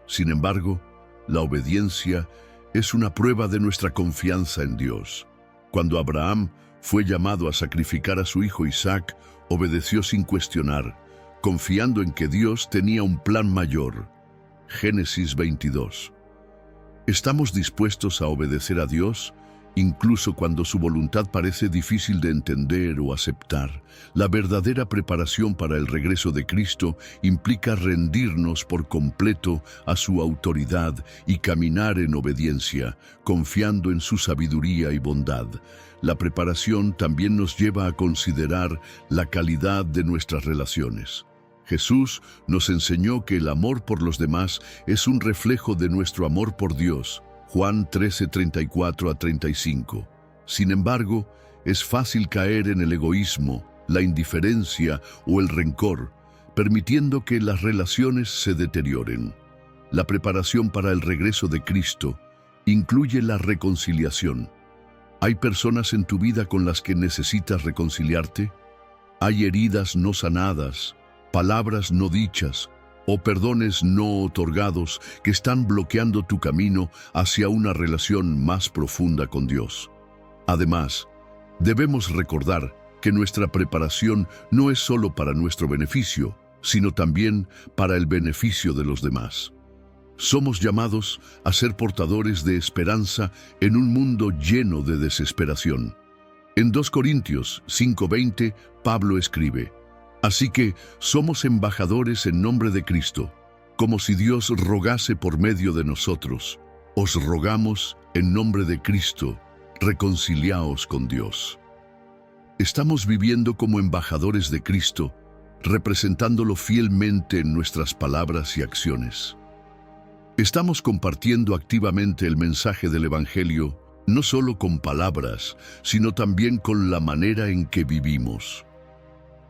Sin embargo, la obediencia es una prueba de nuestra confianza en Dios. Cuando Abraham fue llamado a sacrificar a su hijo Isaac, obedeció sin cuestionar, confiando en que Dios tenía un plan mayor. Génesis 22. ¿Estamos dispuestos a obedecer a Dios, incluso cuando su voluntad parece difícil de entender o aceptar. La verdadera preparación para el regreso de Cristo implica rendirnos por completo a su autoridad y caminar en obediencia, confiando en su sabiduría y bondad. La preparación también nos lleva a considerar la calidad de nuestras relaciones. Jesús nos enseñó que el amor por los demás es un reflejo de nuestro amor por Dios. Juan 13:34-35. Sin embargo, es fácil caer en el egoísmo, la indiferencia o el rencor, permitiendo que las relaciones se deterioren. La preparación para el regreso de Cristo incluye la reconciliación. ¿Hay personas en tu vida con las que necesitas reconciliarte? ¿Hay heridas no sanadas, palabras no dichas, o perdones no otorgados que están bloqueando tu camino hacia una relación más profunda con Dios? Además, debemos recordar que nuestra preparación no es solo para nuestro beneficio, sino también para el beneficio de los demás. Somos llamados a ser portadores de esperanza en un mundo lleno de desesperación. En 2 Corintios 5:20, Pablo escribe: Así que somos embajadores en nombre de Cristo, como si Dios rogase por medio de nosotros. Os rogamos en nombre de Cristo, reconciliaos con Dios. Estamos viviendo como embajadores de Cristo, representándolo fielmente en nuestras palabras y acciones. Estamos compartiendo activamente el mensaje del Evangelio, no solo con palabras, sino también con la manera en que vivimos.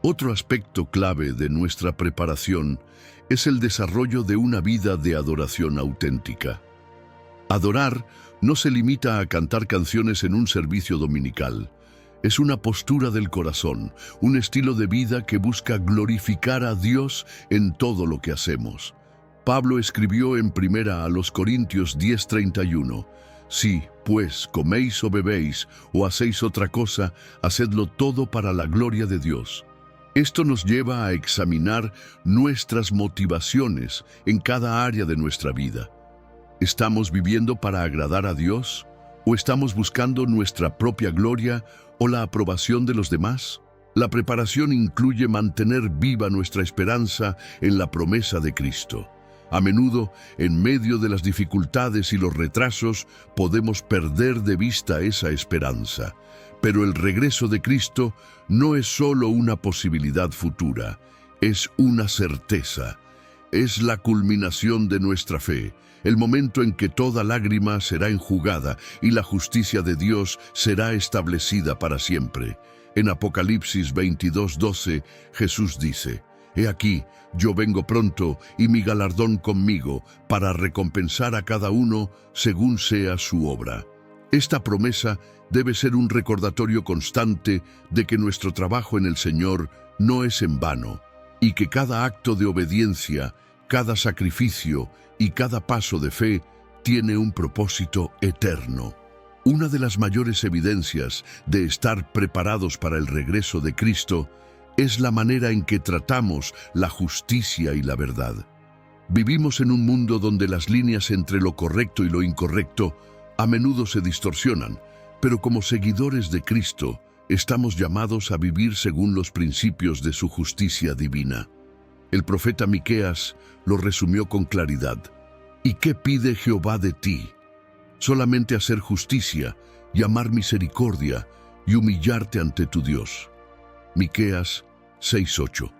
Otro aspecto clave de nuestra preparación es el desarrollo de una vida de adoración auténtica. Adorar no se limita a cantar canciones en un servicio dominical. Es una postura del corazón, un estilo de vida que busca glorificar a Dios en todo lo que hacemos. Pablo escribió en 1 Corintios 10:31, Si, pues, coméis o bebéis o hacéis otra cosa, hacedlo todo para la gloria de Dios. Esto nos lleva a examinar nuestras motivaciones en cada área de nuestra vida. ¿Estamos viviendo para agradar a Dios? ¿O estamos buscando nuestra propia gloria o la aprobación de los demás? La preparación incluye mantener viva nuestra esperanza en la promesa de Cristo. A menudo, en medio de las dificultades y los retrasos, podemos perder de vista esa esperanza. Pero el regreso de Cristo no es solo una posibilidad futura, es una certeza. Es la culminación de nuestra fe, el momento en que toda lágrima será enjugada y la justicia de Dios será establecida para siempre. En Apocalipsis 22:12, Jesús dice: He aquí, yo vengo pronto y mi galardón conmigo para recompensar a cada uno según sea su obra. Esta promesa debe ser un recordatorio constante de que nuestro trabajo en el Señor no es en vano y que cada acto de obediencia, cada sacrificio y cada paso de fe tiene un propósito eterno. Una de las mayores evidencias de estar preparados para el regreso de Cristo es la manera en que tratamos la justicia y la verdad. Vivimos en un mundo donde las líneas entre lo correcto y lo incorrecto a menudo se distorsionan, pero como seguidores de Cristo, estamos llamados a vivir según los principios de su justicia divina. El profeta Miqueas lo resumió con claridad. ¿Y qué pide Jehová de ti? Solamente hacer justicia y amar misericordia y humillarte ante tu Dios. Miqueas 6:8.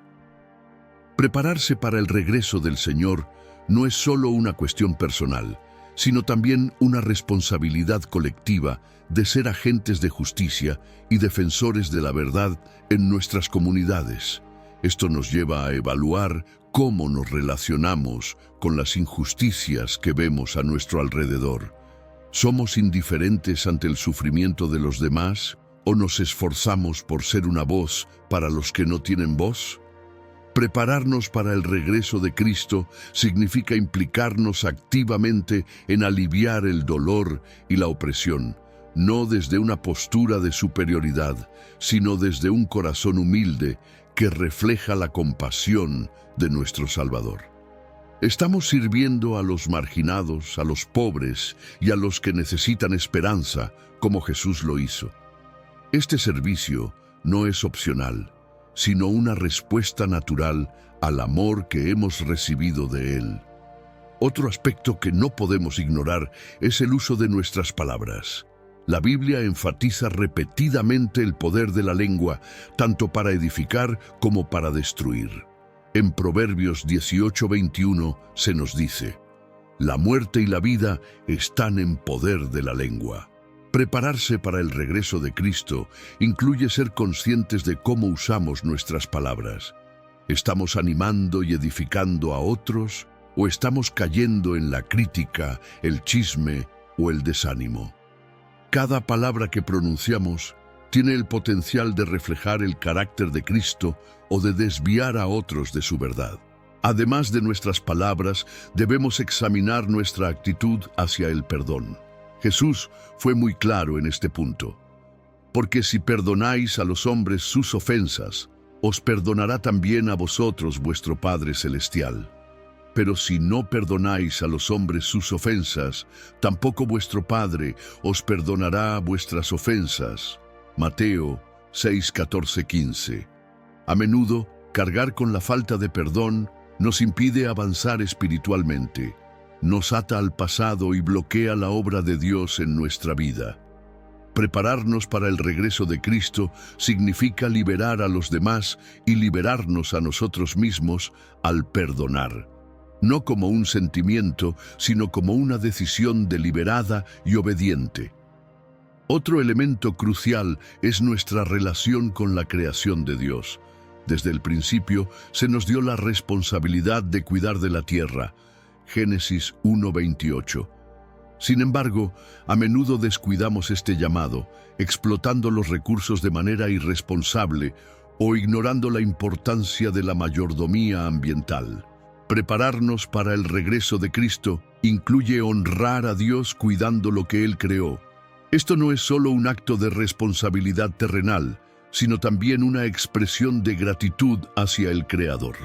Prepararse para el regreso del Señor no es solo una cuestión personal, sino también una responsabilidad colectiva de ser agentes de justicia y defensores de la verdad en nuestras comunidades. Esto nos lleva a evaluar cómo nos relacionamos con las injusticias que vemos a nuestro alrededor. ¿Somos indiferentes ante el sufrimiento de los demás o nos esforzamos por ser una voz para los que no tienen voz? Prepararnos para el regreso de Cristo significa implicarnos activamente en aliviar el dolor y la opresión, no desde una postura de superioridad, sino desde un corazón humilde que refleja la compasión de nuestro Salvador. Estamos sirviendo a los marginados, a los pobres y a los que necesitan esperanza, como Jesús lo hizo. Este servicio no es opcional, sino una respuesta natural al amor que hemos recibido de Él. Otro aspecto que no podemos ignorar es el uso de nuestras palabras. La Biblia enfatiza repetidamente el poder de la lengua, tanto para edificar como para destruir. En Proverbios 18:21 se nos dice: la muerte y la vida están en poder de la lengua. Prepararse para el regreso de Cristo incluye ser conscientes de cómo usamos nuestras palabras. ¿Estamos animando y edificando a otros o estamos cayendo en la crítica, el chisme o el desánimo? Cada palabra que pronunciamos tiene el potencial de reflejar el carácter de Cristo o de desviar a otros de su verdad. Además de nuestras palabras, debemos examinar nuestra actitud hacia el perdón. Jesús fue muy claro en este punto. Porque si perdonáis a los hombres sus ofensas, os perdonará también a vosotros vuestro Padre Celestial. Pero si no perdonáis a los hombres sus ofensas, tampoco vuestro Padre os perdonará vuestras ofensas. Mateo 6:14-15. A menudo, cargar con la falta de perdón nos impide avanzar espiritualmente, nos ata al pasado y bloquea la obra de Dios en nuestra vida. Prepararnos para el regreso de Cristo significa liberar a los demás y liberarnos a nosotros mismos al perdonar. No como un sentimiento, sino como una decisión deliberada y obediente. Otro elemento crucial es nuestra relación con la creación de Dios. Desde el principio se nos dio la responsabilidad de cuidar de la tierra. Génesis 1:28. Sin embargo, a menudo descuidamos este llamado, explotando los recursos de manera irresponsable o ignorando la importancia de la mayordomía ambiental. Prepararnos para el regreso de Cristo incluye honrar a Dios cuidando lo que Él creó. Esto no es solo un acto de responsabilidad terrenal, sino también una expresión de gratitud hacia el Creador.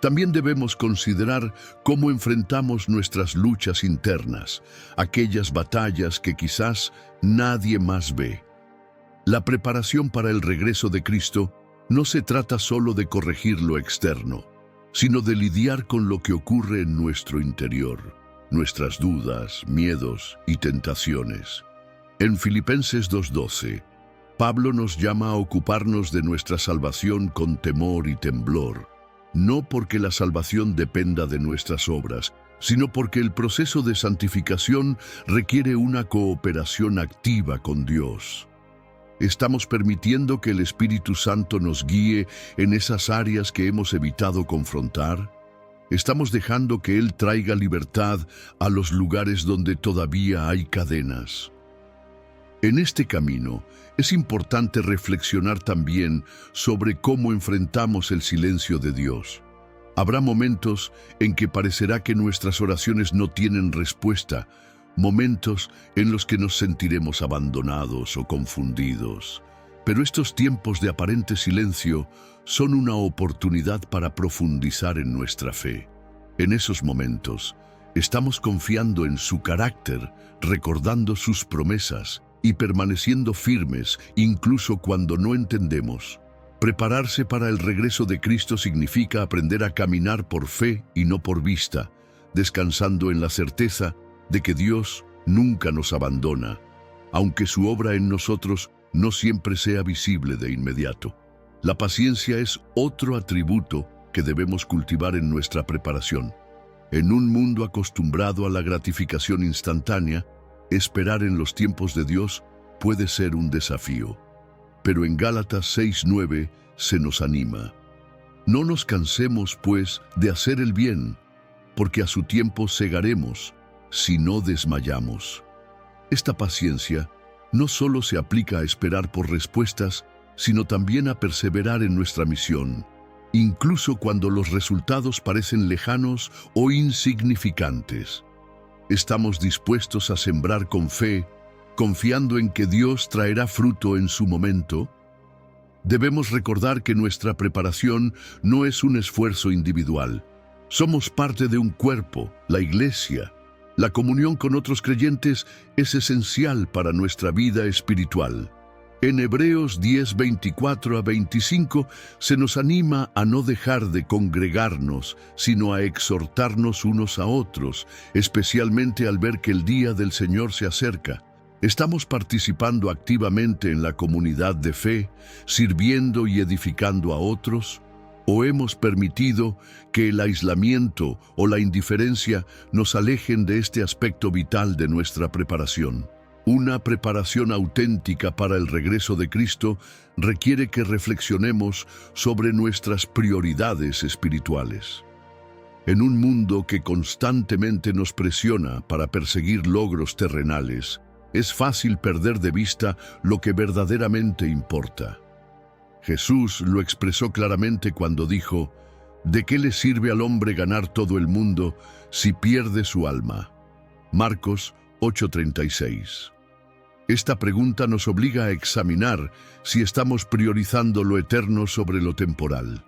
También debemos considerar cómo enfrentamos nuestras luchas internas, aquellas batallas que quizás nadie más ve. La preparación para el regreso de Cristo no se trata solo de corregir lo externo, sino de lidiar con lo que ocurre en nuestro interior, nuestras dudas, miedos y tentaciones. En Filipenses 2:12, Pablo nos llama a ocuparnos de nuestra salvación con temor y temblor, no porque la salvación dependa de nuestras obras, sino porque el proceso de santificación requiere una cooperación activa con Dios. ¿Estamos permitiendo que el Espíritu Santo nos guíe en esas áreas que hemos evitado confrontar? ¿Estamos dejando que Él traiga libertad a los lugares donde todavía hay cadenas? En este camino, es importante reflexionar también sobre cómo enfrentamos el silencio de Dios. Habrá momentos en que parecerá que nuestras oraciones no tienen respuesta, momentos en los que nos sentiremos abandonados o confundidos. Pero estos tiempos de aparente silencio son una oportunidad para profundizar en nuestra fe. En esos momentos, estamos confiando en su carácter, recordando sus promesas y permaneciendo firmes incluso cuando no entendemos. Prepararse para el regreso de Cristo significa aprender a caminar por fe y no por vista, descansando en la certeza de que Dios nunca nos abandona, aunque su obra en nosotros no siempre sea visible de inmediato. La paciencia es otro atributo que debemos cultivar en nuestra preparación. En un mundo acostumbrado a la gratificación instantánea, esperar en los tiempos de Dios puede ser un desafío. Pero en Gálatas 6:9 se nos anima. No nos cansemos, pues, de hacer el bien, porque a su tiempo segaremos, si no desmayamos. Esta paciencia no solo se aplica a esperar por respuestas, sino también a perseverar en nuestra misión, incluso cuando los resultados parecen lejanos o insignificantes. Estamos dispuestos a sembrar con fe, confiando en que Dios traerá fruto en su momento. Debemos recordar que nuestra preparación no es un esfuerzo individual. Somos parte de un cuerpo, la Iglesia. La comunión con otros creyentes es esencial para nuestra vida espiritual. En Hebreos 10, 24 a 25 se nos anima a no dejar de congregarnos, sino a exhortarnos unos a otros, especialmente al ver que el día del Señor se acerca. Estamos participando activamente en la comunidad de fe, sirviendo y edificando a otros, ¿o hemos permitido que el aislamiento o la indiferencia nos alejen de este aspecto vital de nuestra preparación? Una preparación auténtica para el regreso de Cristo requiere que reflexionemos sobre nuestras prioridades espirituales. En un mundo que constantemente nos presiona para perseguir logros terrenales, es fácil perder de vista lo que verdaderamente importa. Jesús lo expresó claramente cuando dijo: ¿de qué le sirve al hombre ganar todo el mundo si pierde su alma? Marcos 8:36. Esta pregunta nos obliga a examinar si estamos priorizando lo eterno sobre lo temporal.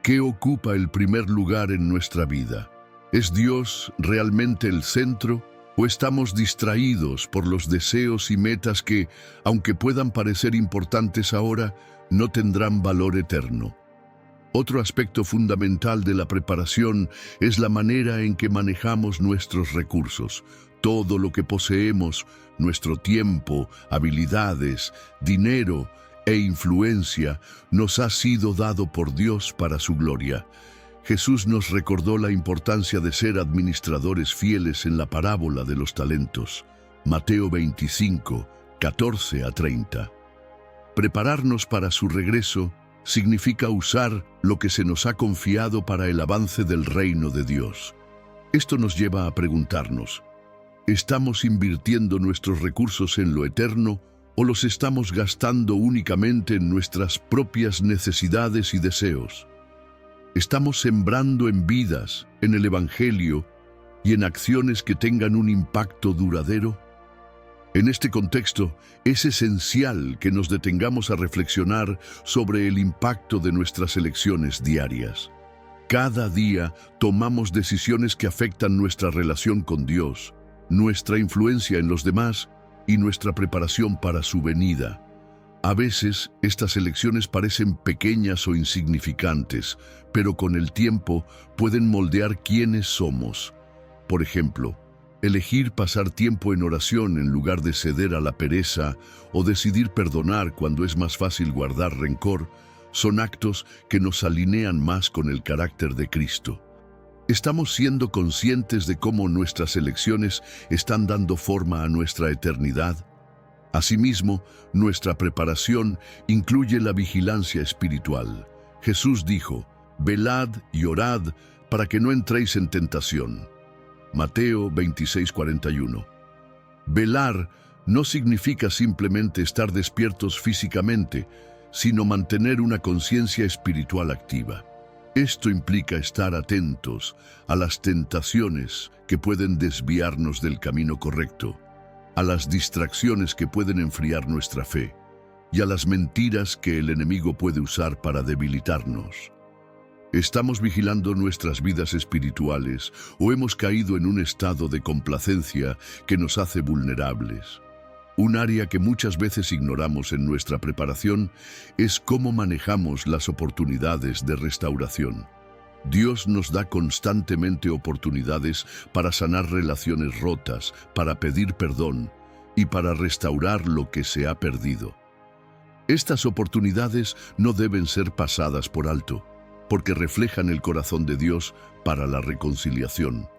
¿Qué ocupa el primer lugar en nuestra vida? ¿Es Dios realmente el centro o estamos distraídos por los deseos y metas que, aunque puedan parecer importantes ahora, no tendrán valor eterno? Otro aspecto fundamental de la preparación es la manera en que manejamos nuestros recursos. Todo lo que poseemos, nuestro tiempo, habilidades, dinero e influencia, nos ha sido dado por Dios para su gloria. Jesús nos recordó la importancia de ser administradores fieles en la parábola de los talentos. Mateo 25, 14 a 30. Prepararnos para su regreso significa usar lo que se nos ha confiado para el avance del reino de Dios. Esto nos lleva a preguntarnos: ¿estamos invirtiendo nuestros recursos en lo eterno o los estamos gastando únicamente en nuestras propias necesidades y deseos? ¿Estamos sembrando en vidas, en el Evangelio y en acciones que tengan un impacto duradero? En este contexto, es esencial que nos detengamos a reflexionar sobre el impacto de nuestras elecciones diarias. Cada día tomamos decisiones que afectan nuestra relación con Dios, nuestra influencia en los demás y nuestra preparación para su venida. A veces, estas elecciones parecen pequeñas o insignificantes, pero con el tiempo pueden moldear quiénes somos. Por ejemplo, elegir pasar tiempo en oración en lugar de ceder a la pereza o decidir perdonar cuando es más fácil guardar rencor son actos que nos alinean más con el carácter de Cristo. ¿Estamos siendo conscientes de cómo nuestras elecciones están dando forma a nuestra eternidad? Asimismo, nuestra preparación incluye la vigilancia espiritual. Jesús dijo: «Velad y orad para que no entréis en tentación». Mateo 26:41. Velar no significa simplemente estar despiertos físicamente, sino mantener una conciencia espiritual activa. Esto implica estar atentos a las tentaciones que pueden desviarnos del camino correcto, a las distracciones que pueden enfriar nuestra fe y a las mentiras que el enemigo puede usar para debilitarnos. ¿Estamos vigilando nuestras vidas espirituales o hemos caído en un estado de complacencia que nos hace vulnerables? Un área que muchas veces ignoramos en nuestra preparación es cómo manejamos las oportunidades de restauración. Dios nos da constantemente oportunidades para sanar relaciones rotas, para pedir perdón y para restaurar lo que se ha perdido. Estas oportunidades no deben ser pasadas por alto, porque reflejan el corazón de Dios para la reconciliación.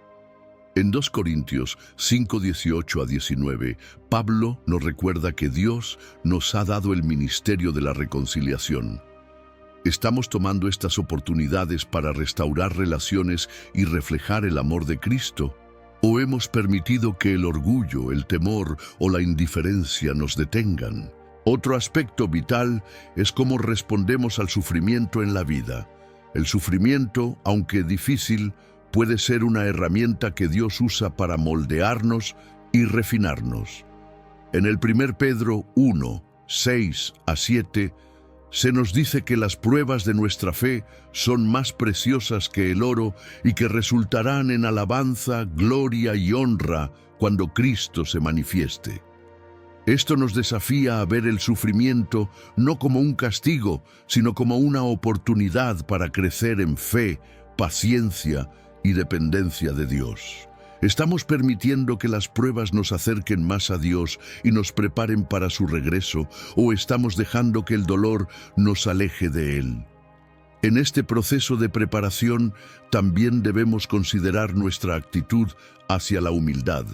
En 2 Corintios 5:18 a 19, Pablo nos recuerda que Dios nos ha dado el ministerio de la reconciliación. ¿Estamos tomando estas oportunidades para restaurar relaciones y reflejar el amor de Cristo? ¿O hemos permitido que el orgullo, el temor o la indiferencia nos detengan? Otro aspecto vital es cómo respondemos al sufrimiento en la vida. El sufrimiento, aunque difícil, puede ser una herramienta que Dios usa para moldearnos y refinarnos. En el 1 Pedro 1, 6 a 7, Se nos dice que las pruebas de nuestra fe son más preciosas que el oro y que resultarán en alabanza, gloria y honra cuando Cristo se manifieste. Esto nos desafía a ver el sufrimiento no como un castigo, sino como una oportunidad para crecer en fe, paciencia y dependencia de Dios. ¿Estamos permitiendo que las pruebas nos acerquen más a Dios y nos preparen para su regreso, o estamos dejando que el dolor nos aleje de Él? En este proceso de preparación también debemos considerar nuestra actitud hacia la humildad.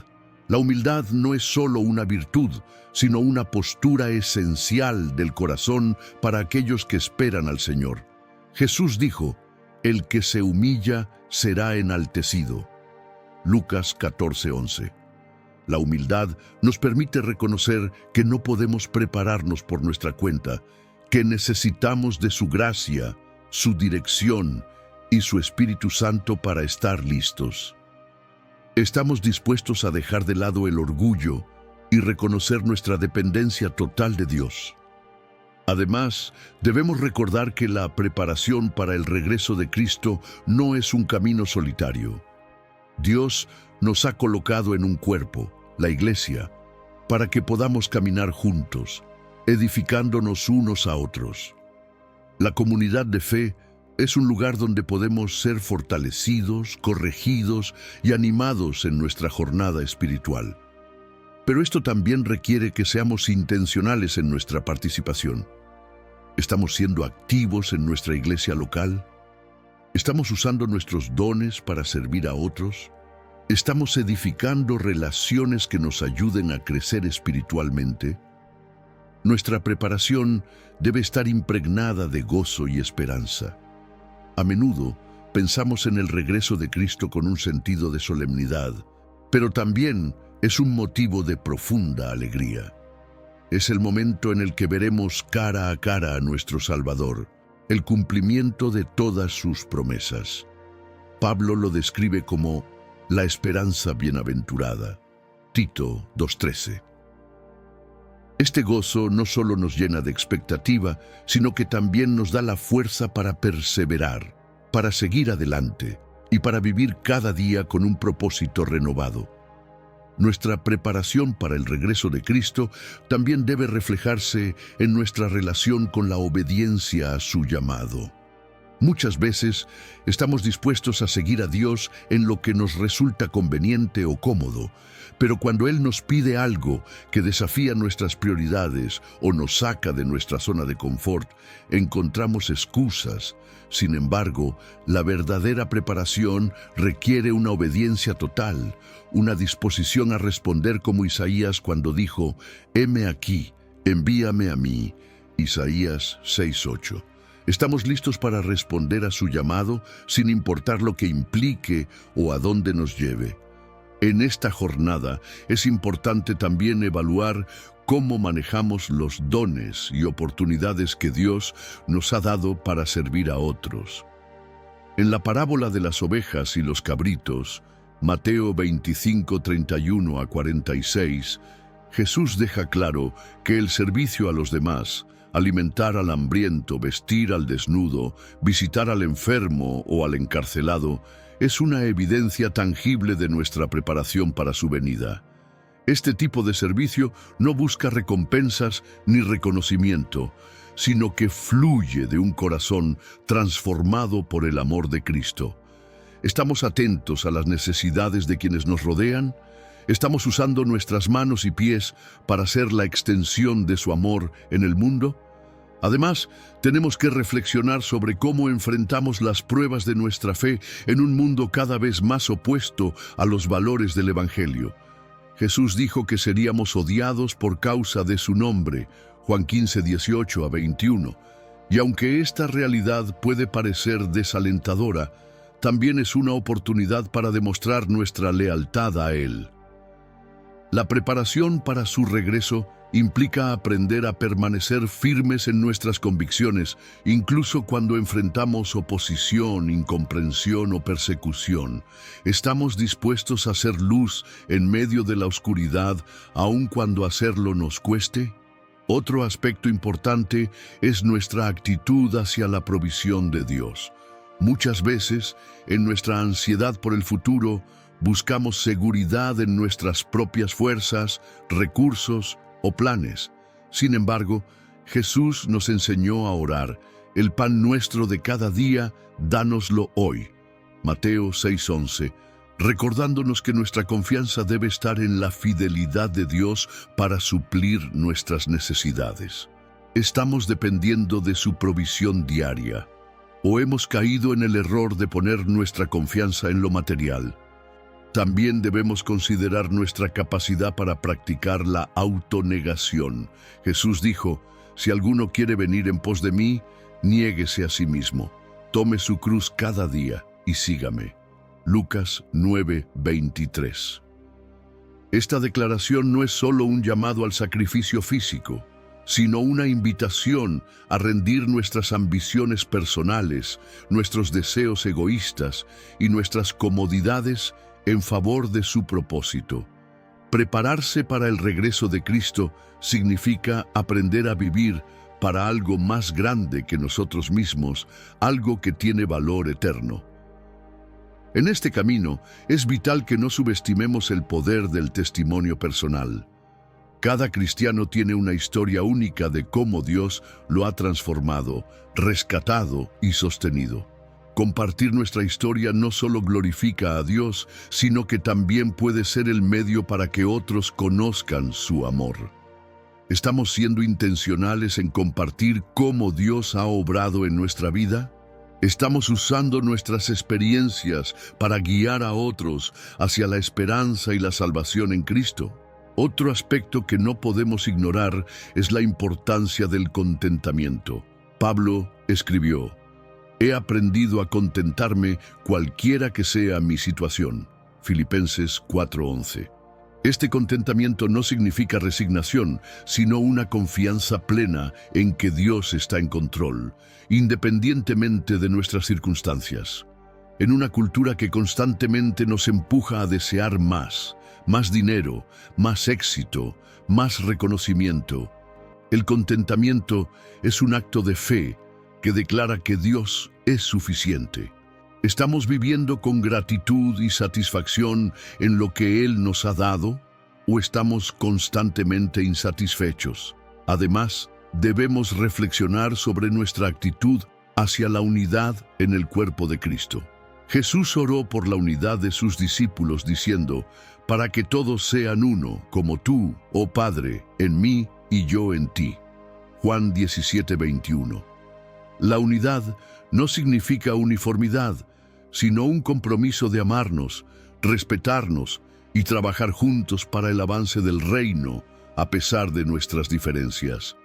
La humildad no es solo una virtud, sino una postura esencial del corazón para aquellos que esperan al Señor. Jesús dijo: «El que se humilla será enaltecido». Lucas 14:11. La humildad nos permite reconocer que no podemos prepararnos por nuestra cuenta, que necesitamos de su gracia, su dirección y su Espíritu Santo para estar listos. Estamos dispuestos a dejar de lado el orgullo y reconocer nuestra dependencia total de Dios. Además, debemos recordar que la preparación para el regreso de Cristo no es un camino solitario. Dios nos ha colocado en un cuerpo, la Iglesia, para que podamos caminar juntos, edificándonos unos a otros. La comunidad de fe es un lugar donde podemos ser fortalecidos, corregidos y animados en nuestra jornada espiritual. Pero esto también requiere que seamos intencionales en nuestra participación. ¿Estamos siendo activos en nuestra iglesia local? ¿Estamos usando nuestros dones para servir a otros? ¿Estamos edificando relaciones que nos ayuden a crecer espiritualmente? Nuestra preparación debe estar impregnada de gozo y esperanza. A menudo pensamos en el regreso de Cristo con un sentido de solemnidad, pero también es un motivo de profunda alegría. Es el momento en el que veremos cara a cara a nuestro Salvador, el cumplimiento de todas sus promesas. Pablo lo describe como la esperanza bienaventurada. Tito 2:13. Este gozo no solo nos llena de expectativa, sino que también nos da la fuerza para perseverar, para seguir adelante y para vivir cada día con un propósito renovado. Nuestra preparación para el regreso de Cristo también debe reflejarse en nuestra relación con la obediencia a su llamado. Muchas veces estamos dispuestos a seguir a Dios en lo que nos resulta conveniente o cómodo, pero cuando Él nos pide algo que desafía nuestras prioridades o nos saca de nuestra zona de confort, encontramos excusas. Sin embargo, la verdadera preparación requiere una obediencia total, una disposición a responder como Isaías cuando dijo: «Heme aquí, envíame a mí». Isaías 6:8. Estamos listos para responder a su llamado sin importar lo que implique o a dónde nos lleve. En esta jornada es importante también evaluar cómo manejamos los dones y oportunidades que Dios nos ha dado para servir a otros. En la parábola de las ovejas y los cabritos, Mateo 25:31-46, Jesús deja claro que el servicio a los demás, alimentar al hambriento, vestir al desnudo, visitar al enfermo o al encarcelado, es una evidencia tangible de nuestra preparación para su venida. Este tipo de servicio no busca recompensas ni reconocimiento, sino que fluye de un corazón transformado por el amor de Cristo. ¿Estamos atentos a las necesidades de quienes nos rodean? ¿Estamos usando nuestras manos y pies para ser la extensión de su amor en el mundo? Además, tenemos que reflexionar sobre cómo enfrentamos las pruebas de nuestra fe en un mundo cada vez más opuesto a los valores del Evangelio. Jesús dijo que seríamos odiados por causa de su nombre, Juan 15:18-21. Y aunque esta realidad puede parecer desalentadora, también es una oportunidad para demostrar nuestra lealtad a Él. La preparación para su regreso implica aprender a permanecer firmes en nuestras convicciones, incluso cuando enfrentamos oposición, incomprensión o persecución. ¿Estamos dispuestos a ser luz en medio de la oscuridad, aun cuando hacerlo nos cueste? Otro aspecto importante es nuestra actitud hacia la provisión de Dios. Muchas veces, en nuestra ansiedad por el futuro, buscamos seguridad en nuestras propias fuerzas, recursos o planes. Sin embargo, Jesús nos enseñó a orar: el pan nuestro de cada día, dánoslo hoy. Mateo 6:11, recordándonos que nuestra confianza debe estar en la fidelidad de Dios para suplir nuestras necesidades. ¿Estamos dependiendo de su provisión diaria? ¿O hemos caído en el error de poner nuestra confianza en lo material? También debemos considerar nuestra capacidad para practicar la autonegación. Jesús dijo: si alguno quiere venir en pos de mí, niéguese a sí mismo, tome su cruz cada día y sígame. Lucas 9:23. Esta declaración no es solo un llamado al sacrificio físico, sino una invitación a rendir nuestras ambiciones personales, nuestros deseos egoístas y nuestras comodidades en favor de su propósito. Prepararse para el regreso de Cristo significa aprender a vivir para algo más grande que nosotros mismos, algo que tiene valor eterno. En este camino es vital que no subestimemos el poder del testimonio personal. Cada cristiano tiene una historia única de cómo Dios lo ha transformado, rescatado y sostenido. Compartir nuestra historia no solo glorifica a Dios, sino que también puede ser el medio para que otros conozcan su amor. ¿Estamos siendo intencionales en compartir cómo Dios ha obrado en nuestra vida? ¿Estamos usando nuestras experiencias para guiar a otros hacia la esperanza y la salvación en Cristo? Otro aspecto que no podemos ignorar es la importancia del contentamiento. Pablo escribió: he aprendido a contentarme cualquiera que sea mi situación. Filipenses 4:11. Este contentamiento no significa resignación, sino una confianza plena en que Dios está en control, independientemente de nuestras circunstancias. En una cultura que constantemente nos empuja a desear más dinero, más éxito, más reconocimiento, el contentamiento es un acto de fe que declara que Dios es suficiente. ¿Estamos viviendo con gratitud y satisfacción en lo que Él nos ha dado? ¿O estamos constantemente insatisfechos? Además, debemos reflexionar sobre nuestra actitud hacia la unidad en el cuerpo de Cristo. Jesús oró por la unidad de sus discípulos diciendo: para que todos sean uno, como tú, oh Padre, en mí y yo en ti. Juan 17:21. La unidad no significa uniformidad, sino un compromiso de amarnos, respetarnos y trabajar juntos para el avance del reino, a pesar de nuestras diferencias.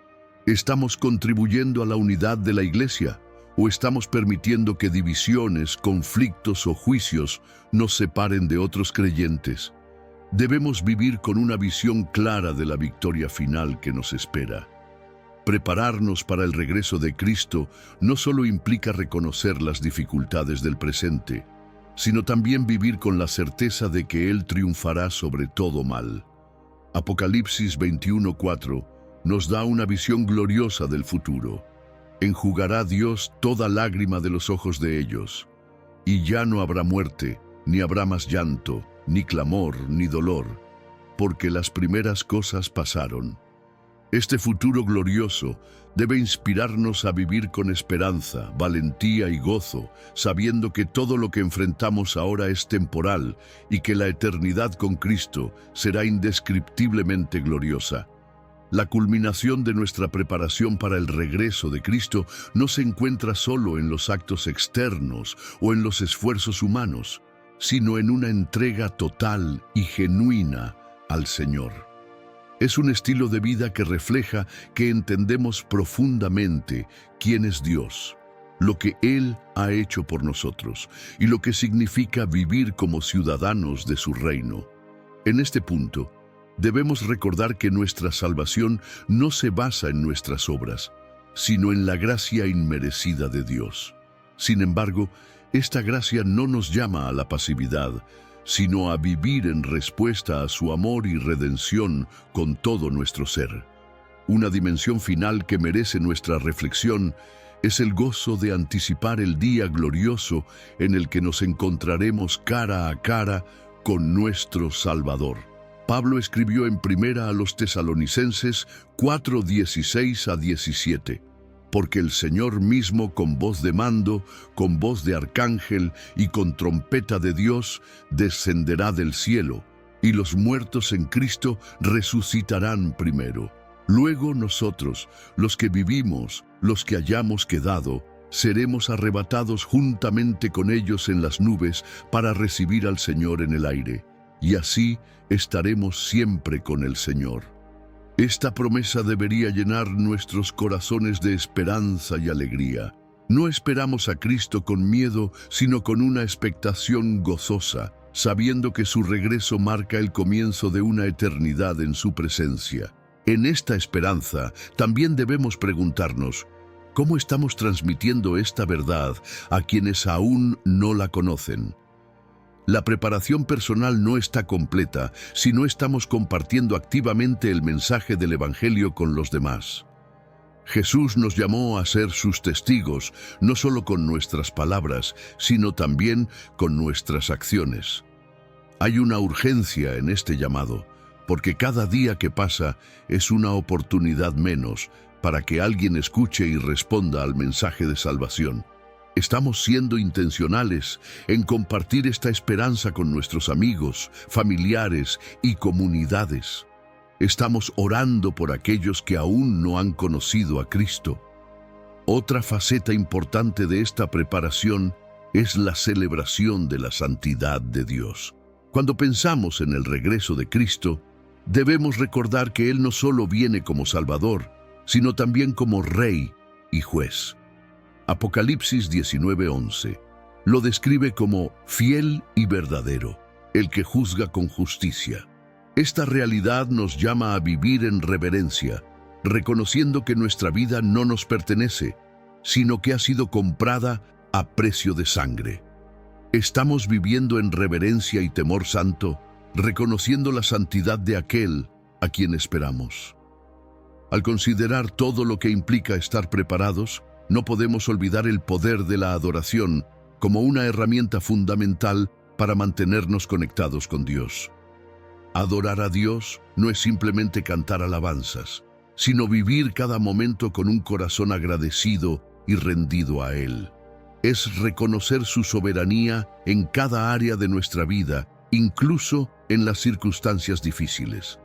¿Estamos contribuyendo a la unidad de la Iglesia? ¿O estamos permitiendo que divisiones, conflictos o juicios nos separen de otros creyentes? Debemos vivir con una visión clara de la victoria final que nos espera. Prepararnos para el regreso de Cristo no solo implica reconocer las dificultades del presente, sino también vivir con la certeza de que Él triunfará sobre todo mal. Apocalipsis 21:4 nos da una visión gloriosa del futuro. Enjugará Dios toda lágrima de los ojos de ellos, y ya no habrá muerte, ni habrá más llanto, ni clamor, ni dolor, porque las primeras cosas pasaron. Este futuro glorioso debe inspirarnos a vivir con esperanza, valentía y gozo, sabiendo que todo lo que enfrentamos ahora es temporal y que la eternidad con Cristo será indescriptiblemente gloriosa. La culminación de nuestra preparación para el regreso de Cristo no se encuentra solo en los actos externos o en los esfuerzos humanos, sino en una entrega total y genuina al Señor. Es un estilo de vida que refleja que entendemos profundamente quién es Dios, lo que Él ha hecho por nosotros y lo que significa vivir como ciudadanos de su reino. En este punto, debemos recordar que nuestra salvación no se basa en nuestras obras, sino en la gracia inmerecida de Dios. Sin embargo, esta gracia no nos llama a la pasividad, sino a vivir en respuesta a su amor y redención con todo nuestro ser. Una dimensión final que merece nuestra reflexión es el gozo de anticipar el día glorioso en el que nos encontraremos cara a cara con nuestro Salvador. Pablo escribió en Primera a los Tesalonicenses 4:16-17. Porque el Señor mismo con voz de mando, con voz de arcángel y con trompeta de Dios descenderá del cielo, y los muertos en Cristo resucitarán primero. Luego nosotros, los que vivimos, los que hayamos quedado, seremos arrebatados juntamente con ellos en las nubes para recibir al Señor en el aire, y así estaremos siempre con el Señor. Esta promesa debería llenar nuestros corazones de esperanza y alegría. No esperamos a Cristo con miedo, sino con una expectación gozosa, sabiendo que su regreso marca el comienzo de una eternidad en su presencia. En esta esperanza, también debemos preguntarnos, ¿cómo estamos transmitiendo esta verdad a quienes aún no la conocen? La preparación personal no está completa si no estamos compartiendo activamente el mensaje del Evangelio con los demás. Jesús nos llamó a ser sus testigos, no solo con nuestras palabras, sino también con nuestras acciones. Hay una urgencia en este llamado, porque cada día que pasa es una oportunidad menos para que alguien escuche y responda al mensaje de salvación. Estamos siendo intencionales en compartir esta esperanza con nuestros amigos, familiares y comunidades. Estamos orando por aquellos que aún no han conocido a Cristo. Otra faceta importante de esta preparación es la celebración de la santidad de Dios. Cuando pensamos en el regreso de Cristo, debemos recordar que Él no solo viene como Salvador, sino también como Rey y Juez. Apocalipsis 19:11 lo describe como fiel y verdadero, el que juzga con justicia. Esta realidad nos llama a vivir en reverencia, reconociendo que nuestra vida no nos pertenece, sino que ha sido comprada a precio de sangre. Estamos viviendo en reverencia y temor santo, reconociendo la santidad de aquel a quien esperamos. Al considerar todo lo que implica estar preparados, no podemos olvidar el poder de la adoración como una herramienta fundamental para mantenernos conectados con Dios. Adorar a Dios no es simplemente cantar alabanzas, sino vivir cada momento con un corazón agradecido y rendido a Él. Es reconocer su soberanía en cada área de nuestra vida, incluso en las circunstancias difíciles.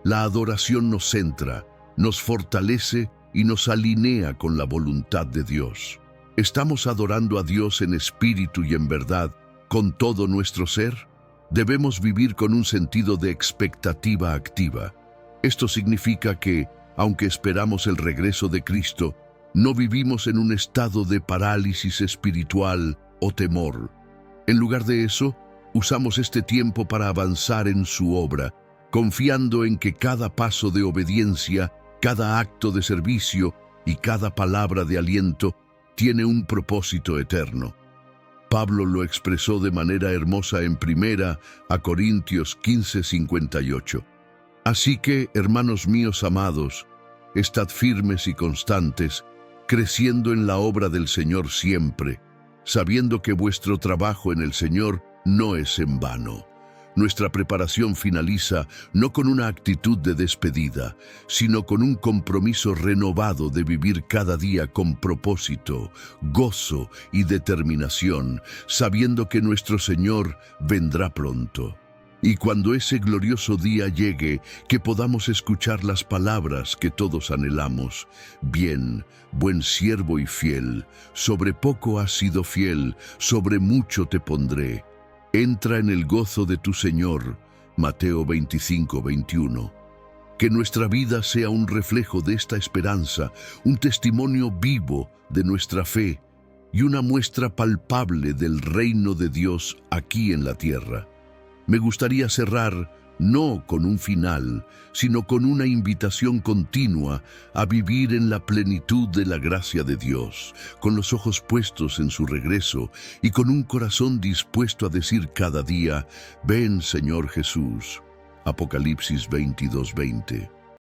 La adoración nos centra, nos fortalece y nos alinea con la voluntad de Dios. ¿Estamos adorando a Dios en espíritu y en verdad, con todo nuestro ser? Debemos vivir con un sentido de expectativa activa. Esto significa que, aunque esperamos el regreso de Cristo, no vivimos en un estado de parálisis espiritual o temor. En lugar de eso, usamos este tiempo para avanzar en su obra, confiando en que cada paso de obediencia, cada acto de servicio y cada palabra de aliento tiene un propósito eterno. Pablo lo expresó de manera hermosa en 1 Corintios 15:58. Así que, hermanos míos amados, estad firmes y constantes, creciendo en la obra del Señor siempre, sabiendo que vuestro trabajo en el Señor no es en vano. Nuestra preparación finaliza no con una actitud de despedida, sino con un compromiso renovado de vivir cada día con propósito, gozo y determinación, sabiendo que nuestro Señor vendrá pronto. Y cuando ese glorioso día llegue, que podamos escuchar las palabras que todos anhelamos. Bien, buen siervo y fiel, sobre poco has sido fiel, sobre mucho te pondré. Entra en el gozo de tu Señor. Mateo 25:21. Que nuestra vida sea un reflejo de esta esperanza, un testimonio vivo de nuestra fe y una muestra palpable del reino de Dios aquí en la tierra. Me gustaría cerrar no con un final, sino con una invitación continua a vivir en la plenitud de la gracia de Dios, con los ojos puestos en su regreso y con un corazón dispuesto a decir cada día: ven, Señor Jesús. Apocalipsis 22:20.